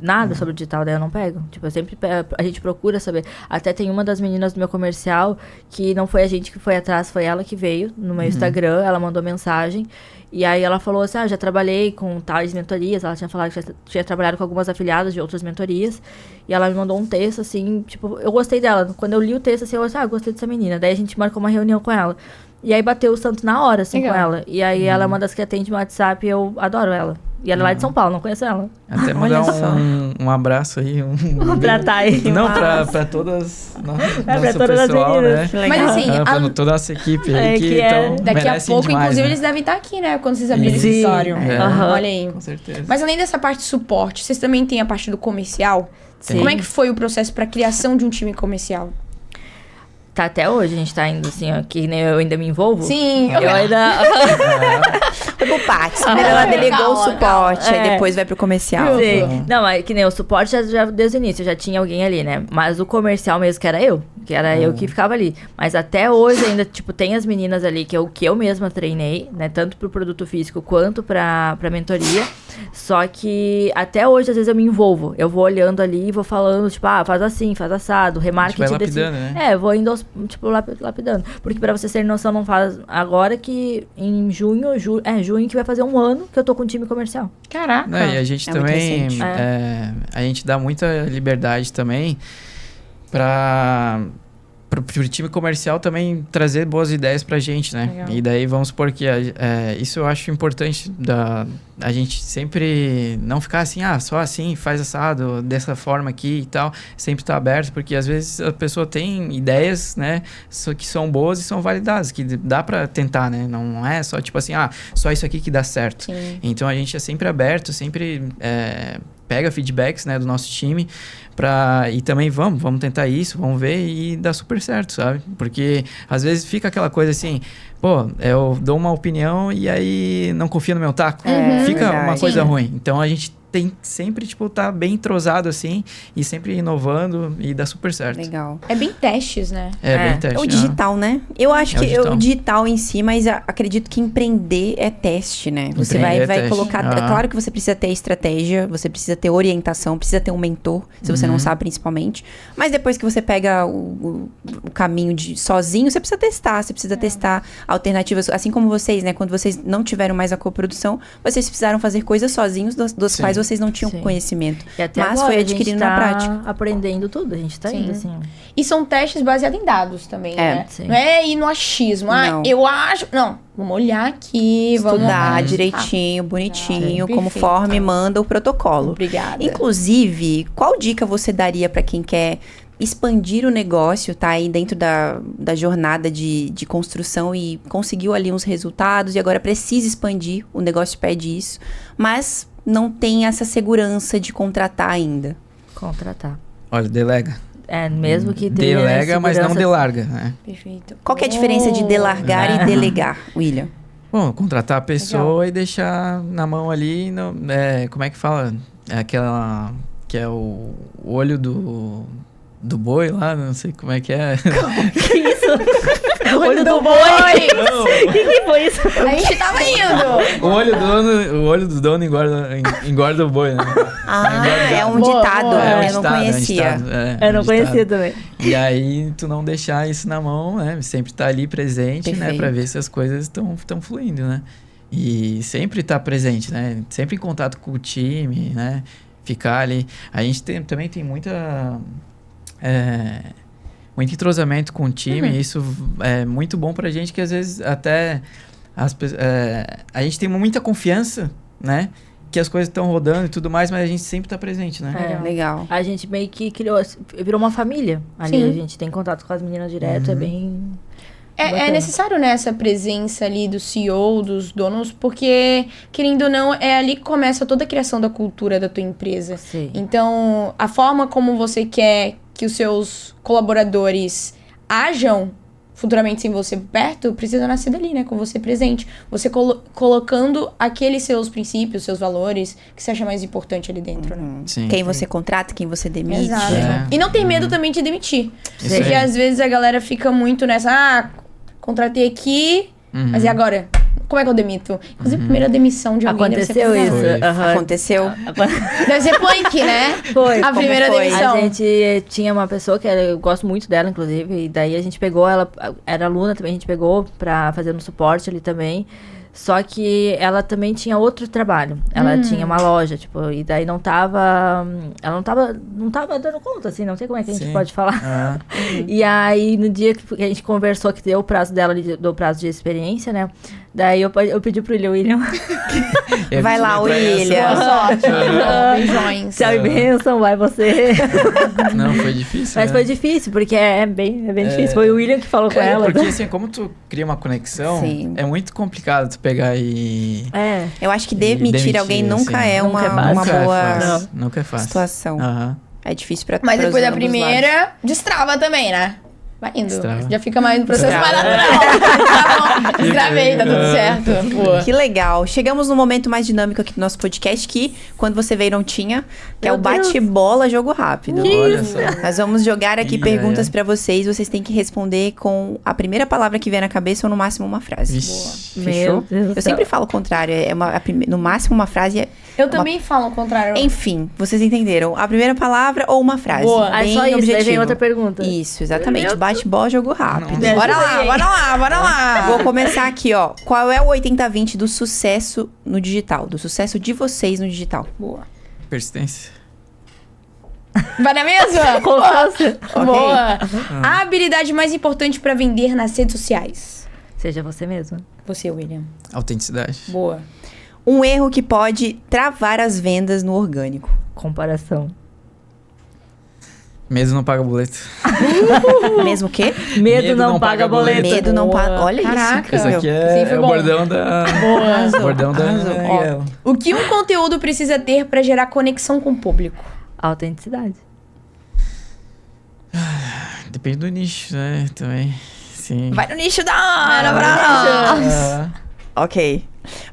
nada sobre o digital, daí eu não pego. Tipo, eu sempre, a gente procura saber. Até tem uma das meninas do meu comercial, que não foi a gente que foi atrás, foi ela que veio no meu Instagram, ela mandou mensagem. E aí ela falou assim, já trabalhei com tais mentorias, ela tinha falado que tinha trabalhado com algumas afiliadas de outras mentorias, e ela me mandou um texto, assim, tipo, eu gostei dela. Quando eu li o texto, assim, eu falei, gostei dessa menina. Daí a gente marcou uma reunião com ela. E aí bateu o santo na hora, assim, com ela. E aí ela é uma das que atende meu WhatsApp e eu adoro ela. E ela é lá de São Paulo, não conheço ela. Até mandar um abraço aí. Pra Thay. Não, pra todas. Pra todas as meninas. Né? Mas assim, pra toda a nossa equipe aí que daqui a pouco, demais, inclusive, né? eles devem estar aqui, né? Quando vocês abrirem esse escritório. Olha aí. Com certeza. Mas além dessa parte de suporte, vocês também têm a parte do comercial? Sim. Como é que foi o processo para a criação de um time comercial? Tá até hoje, a gente tá indo assim, que nem eu ainda me envolvo. Sim. Eu ainda... Foi pro Paty. Primeiro ela delegou o suporte, aí depois vai pro comercial. Sim. Não, mas que nem o suporte já desde o início, já tinha alguém ali, né? Mas o comercial mesmo, que era eu eu que ficava ali. Mas até hoje ainda, tipo, tem as meninas ali que eu mesma treinei, né? Tanto pro produto físico quanto pra mentoria. Só que até hoje, às vezes, eu me envolvo. Eu vou olhando ali e vou falando, tipo, faz assim, faz assado, remarketing vai lapidando, né? vou indo lapidando. Porque pra vocês terem noção, não faz... Agora que em junho junho, que vai fazer 1 ano que eu tô com o time comercial. Caraca. Não, e a gente É muito também, recente. a gente dá muita liberdade também pro time comercial também trazer boas ideias pra gente, né? Legal. E daí vamos supor que isso eu acho importante a gente sempre não ficar assim, só assim, faz assado, dessa forma aqui e tal, sempre tá aberto, porque às vezes a pessoa tem ideias, né, que são boas e são validadas, que dá pra tentar, né? Não é só tipo assim, só isso aqui que dá certo. Sim. Então a gente é sempre aberto, sempre pega feedbacks, né, do nosso time e também vamos tentar isso, vamos ver e dá super certo, sabe? Porque às vezes fica aquela coisa assim, eu dou uma opinião e aí não confia no meu taco. Fica uma Verdade. coisa Sim. ruim. Então a gente tem que sempre, tá bem entrosado assim e sempre inovando e dá super certo. Legal. É bem testes, né? Bem teste. É o digital, né? Eu acho É o que digital. o digital em si, mas acredito que empreender é teste, né? Você Empreender é vai teste. colocar... Claro que você precisa ter estratégia, você precisa ter orientação, precisa ter um mentor, se você não sabe, principalmente. Mas depois que você pega o caminho sozinho, você precisa testar. Você precisa testar alternativas. Assim como vocês, né? Quando vocês não tiveram mais a coprodução, vocês precisaram fazer coisas sozinhos, dos Sim. quais vocês não tinham Sim. conhecimento. E até Mas agora foi a gente adquirindo tá na prática. aprendendo tudo, a gente tá Sim. indo assim. E são testes baseados em dados também, né? sim. Não é ir no achismo. Não. Eu acho... Não, vamos olhar aqui, Estudar vamos... direitinho, bonitinho, Sim. conforme Perfeito. manda o protocolo. Obrigada. Inclusive, qual dica você daria para quem quer expandir o negócio, tá aí dentro da jornada de construção e conseguiu ali uns resultados e agora precisa expandir, o negócio pede isso, mas não tem essa segurança de contratar ainda? Contratar. Olha, delega. Mesmo que tenha Delega, mas não segurança- delarga, né? Perfeito. Qual que é a diferença de delargar e delegar, William? Bom, contratar a pessoa e deixar na mão ali, como é que fala? É aquela que é o olho do boi lá, não sei como é que é. Que isso? Olho do boi! que foi isso? A gente tava indo! O olho do dono engorda o boi, né? É um Boa, ditado, boa. eu um não ditado, conhecia. É um ditado, Eu não um conhecia ditado. também. E aí, tu não deixar isso na mão, né? Sempre tá ali presente, né? Perfeito. Pra ver se as coisas estão fluindo, né? E sempre tá presente, né? Sempre em contato com o time, né? Ficar ali. A gente também tem muito entrosamento com o time. E isso é muito bom pra gente, que às vezes até a gente tem muita confiança, né? Que as coisas estão rodando e tudo mais, mas a gente sempre tá presente, né? Legal. A gente meio que virou uma família ali. Sim. A gente tem contato com as meninas direto, é bem... É Bacana. necessário, né, essa presença ali do CEO, dos donos, porque, querendo ou não, é ali que começa toda a criação da cultura da tua empresa. Sim. Então, a forma como você quer que os seus colaboradores ajam futuramente sem você perto, precisa nascer dali, né? Com você presente. Você colocando aqueles seus princípios, seus valores, que você acha mais importante ali dentro, né? Sim. Quem você contrata, quem você demite. Exato. É. E não ter medo também de demitir. Isso Porque aí. às vezes a galera fica muito nessa, contratei aqui, mas e agora? Como é que eu demito? Inclusive, a primeira demissão de alguém deve ser Aconteceu complicado. isso. Foi. aham. Aconteceu? Deve ser punk, né? Foi. A Como primeira foi? demissão. A gente tinha uma pessoa que eu gosto muito dela, inclusive, e daí a gente pegou ela, era aluna também, a gente pegou pra fazer um suporte ali também. Só que ela também tinha outro trabalho. Ela tinha uma loja, tipo, e daí não tava. Ela não tava dando conta, assim, não sei como é que a gente Sim. pode falar. Ah, E aí, no dia que a gente conversou, que deu o prazo dela, do prazo de experiência, né? Daí eu pedi pro William. eu Vai lá, pra essa- William. Boa sorte. Beijões. Tchau e bênção, vai você. Não, foi difícil. Mas né? foi difícil, porque é bem difícil. Foi o William que falou com ela. Porque assim, como tu cria uma conexão, Sim. é muito complicado tu pegar e... Eu acho que E demitir alguém nunca assim, é Nunca uma, é fácil. uma nunca boa é fácil. Nunca é fácil. situação. Aham. É difícil pra Mas para depois da ambos lados. primeira, destrava também, né? Vai indo. Destrava. Já fica mais no processo mais Destrava. natural. Tá bom. Destravei, tá tudo certo. Boa. Que legal. Chegamos no momento mais dinâmico aqui do nosso podcast, que quando você veio não tinha, que é o Meu Deus. bate-bola jogo rápido. Olha só. Nós vamos jogar aqui Ih, perguntas é. pra vocês. Vocês têm que responder com a primeira palavra que vier na cabeça ou no máximo uma frase. Vixe. Fechou? Meu Deus do Eu céu. sempre falo o contrário. No máximo uma frase Eu também falo o contrário. Enfim, vocês entenderam. A primeira palavra ou uma frase. Boa. Aí Bem só isso, daí objetivo. vem outra pergunta. Isso, exatamente. Bate-bola, jogo rápido. Nossa. Bora lá, bora lá, bora lá. Ah. Vou começar aqui, ó. Qual é o 80-20 do sucesso no digital? Do sucesso de vocês no digital? Boa. Persistência. Vai na mesma? Constância. Boa. A habilidade mais importante pra vender nas redes sociais. Seja você mesmo. Você, William. Autenticidade. Boa. Um erro que pode travar as vendas no orgânico. Comparação. Medo não paga boleto. Mesmo que? Medo não paga boleto. Medo não Boa. paga. Olha Caraca. isso. Esse aqui Sim, foi é o bom. bordão da... Boa. Bordão da... Arrasou. Miguel. O que um conteúdo precisa ter pra gerar conexão com o público? Autenticidade. Depende do nicho, né? Também. Sim. Vai no nicho da Ana, pra nós. Ah, Ok.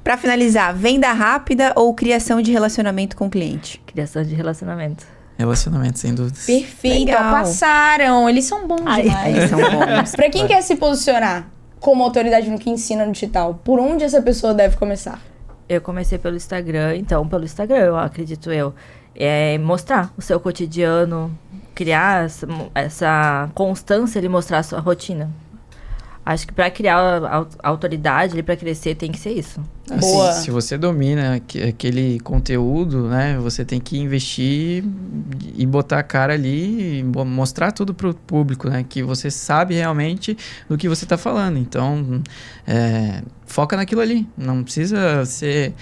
Pra finalizar, venda rápida ou criação de relacionamento com o cliente? Criação de relacionamento. relacionamento, sem dúvidas. Perfeito. Legal. Ó, passaram. Eles são bons Ai. demais. Eles são bons. Pra quem quer se posicionar como autoridade no que ensina no digital, por onde essa pessoa deve começar? Eu comecei pelo Instagram, então pelo Instagram, eu acredito eu. É mostrar o seu cotidiano, criar essa constância ali, mostrar a sua rotina. Acho que pra criar a autoridade ali, pra crescer, tem que ser isso. Assim, Boa. se você domina aquele conteúdo, né, você tem que investir e botar a cara ali e mostrar tudo pro público, né, que você sabe realmente do que você tá falando. Então, foca naquilo ali. Não precisa ser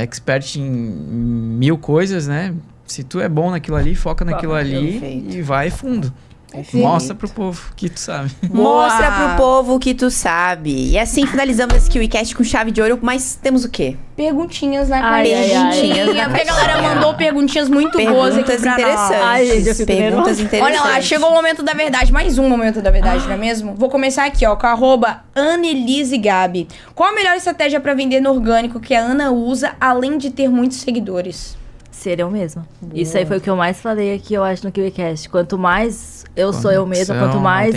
expert em 1000 coisas, né? Se tu é bom naquilo ali, foca naquilo ali Perfeito. e vai fundo. Mostra pro povo que tu sabe. Mostra pro povo o que tu sabe. E assim finalizamos esse KiwiCast com chave de ouro, mas temos o quê? Perguntinhas na Ai, caixinha. ai, ai. Perguntinhas na Porque a galera caixinha. mandou perguntinhas muito boas aqui Perguntas pra nós. interessantes. Ai, gente, eu fico Perguntas nervosa. interessantes. Olha lá, chegou o momento da verdade. Mais um momento da verdade, não é mesmo? Vou começar aqui, ó, com a @Annelise_Gabi. Qual a melhor estratégia pra vender no orgânico que a Ana usa, além de ter muitos seguidores? Ser eu mesma. Isso aí foi o que eu mais falei aqui, eu acho, no KiwiCast. Quanto mais eu sou eu mesma, quanto mais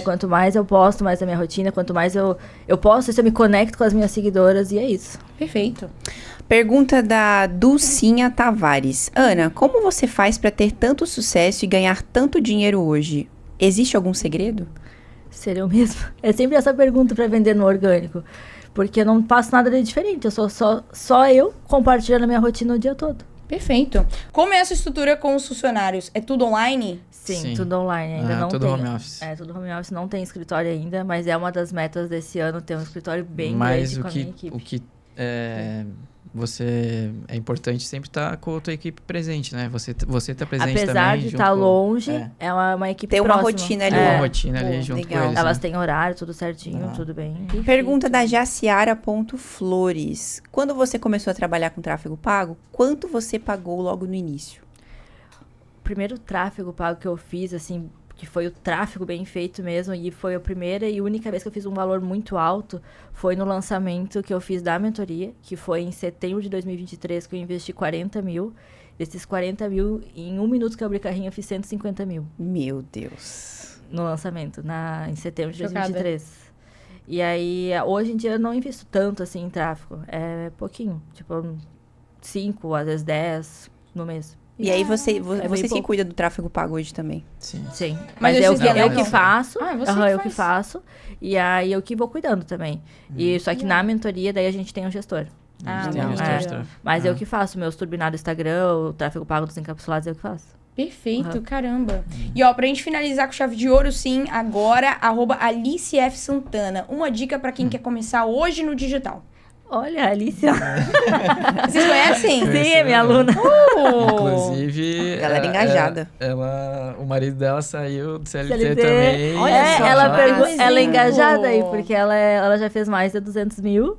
quanto mais eu posto mais a minha rotina, quanto mais eu posto, isso eu me conecto com as minhas seguidoras e é isso. Perfeito. Pergunta da Dulcinha Tavares. Ana, como você faz pra ter tanto sucesso e ganhar tanto dinheiro hoje? Existe algum segredo? Ser eu mesma. É sempre essa pergunta pra vender no orgânico. Porque eu não faço nada de diferente. Eu sou só eu compartilhando a minha rotina o dia todo. Perfeito. Como é a sua estrutura com os funcionários? É tudo online? Sim, tudo online. Ainda não tudo tem. home office. É, tudo home office. Não tem escritório ainda, mas é uma das metas desse ano ter um escritório bem Mas grande com a minha equipe. o que você é importante sempre estar com a tua equipe presente, né? Você tá presente também. Apesar de junto estar com- longe, é uma equipe Tem uma próxima. rotina ali. Tem uma É. rotina ali Boa, junto legal. com eles. Elas né? têm horário, tudo certinho, tudo bem. Pergunta da Jaciara.flores. Quando você começou a trabalhar com tráfego pago, quanto você pagou logo no início? O primeiro tráfego pago que eu fiz, assim, que foi o tráfego bem feito mesmo, e foi a primeira e única vez que eu fiz um valor muito alto, foi no lançamento que eu fiz da mentoria, que foi em setembro de 2023, que eu investi 40 mil. Desses 40 mil, em 1 minuto que eu abri carrinho, eu fiz 150 mil Meu Deus. no lançamento, em setembro de Chocada. 2023. E aí, hoje em dia, eu não invisto tanto, assim, em tráfego. É pouquinho, tipo, 5, às vezes 10 no mês. E aí você bem que pouco. cuida do tráfego pago hoje também. Sim. Sim, Mas mas, esses eu delegam? que faço. Ah, é você Aham, que eu que faço. E aí eu que vou cuidando também. E só que na mentoria, daí a gente tem um gestor. Ah, Tem um legal. gestor de É, tráfego. mas eu que faço meus turbinados do Instagram, o tráfego pago dos encapsulados, eu que faço. Perfeito, caramba. E ó, pra gente finalizar com chave de ouro, sim, agora, @AliceFSantana. Uma dica pra quem quer começar hoje no digital. Olha, a Alicia. Vocês conhecem? Sim, é minha aluna. Inclusive. Galera engajada. O marido dela saiu do CLT, CLT. também. Olha É, só. ela é engajada Exemplo. aí, porque ela já fez mais de 200 mil.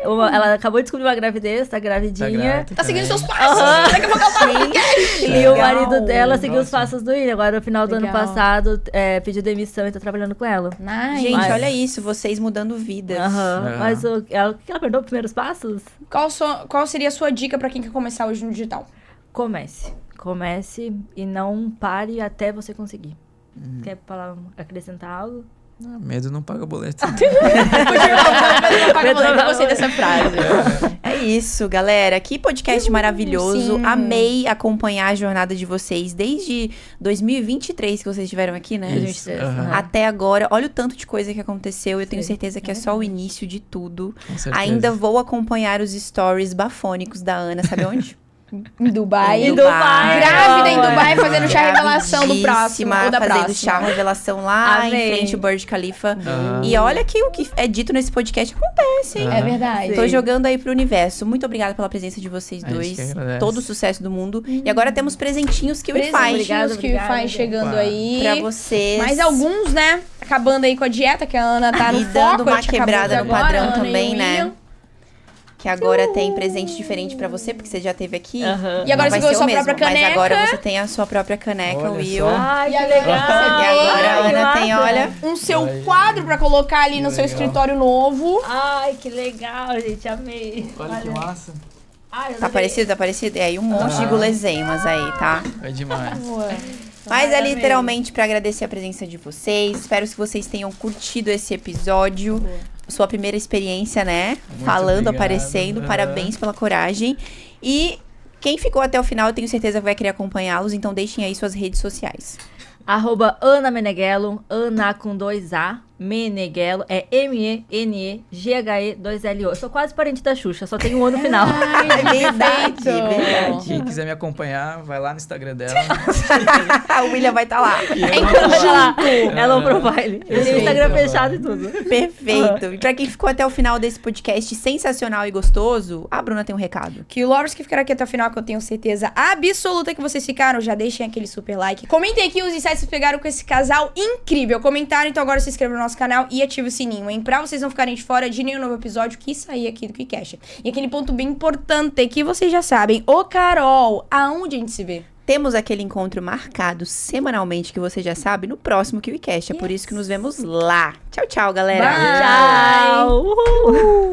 Ela acabou de descobrir uma gravidez, tá gravidinha. Tá seguindo seus passos. Daqui a pouco ela tá E o Legal. marido dela seguiu os Próximo. passos do William. Agora, no final do ano Legal. passado, pediu demissão e tá trabalhando com ela. Nice. Gente, Mas- olha isso, vocês mudando vidas. Aham. É. Mas o que ela perdeu os primeiros passos? Qual seria a sua dica pra quem quer começar hoje no digital? Comece. Comece e não pare até você conseguir. Quer acrescentar algo? Medo não paga boleto. Eu gostei dessa frase. É isso, galera. Que podcast maravilhoso. Sim. Amei acompanhar a jornada de vocês desde 2023 que vocês estiveram aqui, né? Isso. Aham. Até agora. Olha o tanto de coisa que aconteceu. Eu tenho certeza que é só o início de tudo. Com certeza. Ainda vou acompanhar os stories bafônicos da Ana. Sabe onde? Em Dubai. Em Dubai. Grávida em Não, Dubai, fazendo chá revelação do próximo. Gravidíssima, Ou da fazendo próxima. chá revelação lá Amei. em frente ao Burj Khalifa. Aham. E olha que o que é dito nesse podcast acontece, hein? É verdade. Tô jogando aí pro universo. Muito obrigada pela presença de vocês A gente dois. que agradece. Todo o sucesso do mundo. E agora temos presentinhos que o Presentinhos faz Obrigada, que o faz chegando Opa. aí. pra vocês. Mais alguns, né? Acabando aí com a dieta, que a Ana tá no E foco. dando uma a gente acabou quebrada de no agora, padrão Ana e também, o né? William. Que agora tem presente diferente pra você, porque você já teve aqui. Aham. E agora Não vai você ganhou ser o sua mesmo, própria Mas agora caneca. você tem a sua própria caneca, Olha Will. só. Ai, E que agora legal. E agora a Ai, Ana tem, massa. olha... Um seu Ai, quadro pra colocar ali no que seu legal. escritório novo. Ai, que legal, gente. Amei. Olha que massa. Ai, eu Tá adorei. parecido? Tá parecido? É aí um monte de guloseimas aí, tá? É demais. Mas é Amei. literalmente pra agradecer a presença de vocês. Espero que vocês tenham curtido esse episódio. Sua primeira experiência, né? Muito Falando, obrigado. aparecendo. Aham. Parabéns pela coragem. E quem ficou até o final, eu tenho certeza que vai querer acompanhá-los. Então deixem aí suas redes sociais. @Ana Meneghello, Ana com 2A, Meneghello, é MENEGHE2LO. Eu sou quase parente da Xuxa, só tenho um O no final. É verdade, verdade. Quem quiser me acompanhar, vai lá no Instagram dela. O William vai estar lá. Olha lá, ela é o profile. Eu tenho o Instagram Perfeito. fechado e tudo. Perfeito. E pra quem ficou até o final desse podcast sensacional e gostoso, a Bruna tem um recado. Que o lovers que ficaram aqui até o final, que eu tenho certeza absoluta que vocês ficaram, já deixem aquele super like. Comentem aqui os insights que vocês pegaram com esse casal incrível. Comentaram, então agora se inscreva no nosso canal e ative o sininho, hein? Pra vocês não ficarem de fora de nenhum novo episódio que sair aqui do KiCast. E aquele ponto bem importante que vocês já sabem. Ô, Carol, aonde a gente se vê? Temos aquele encontro marcado semanalmente, que você já sabe, no próximo KiwiCast. É por isso que nos vemos lá. Tchau, tchau, galera. Bye. Tchau! Uhul.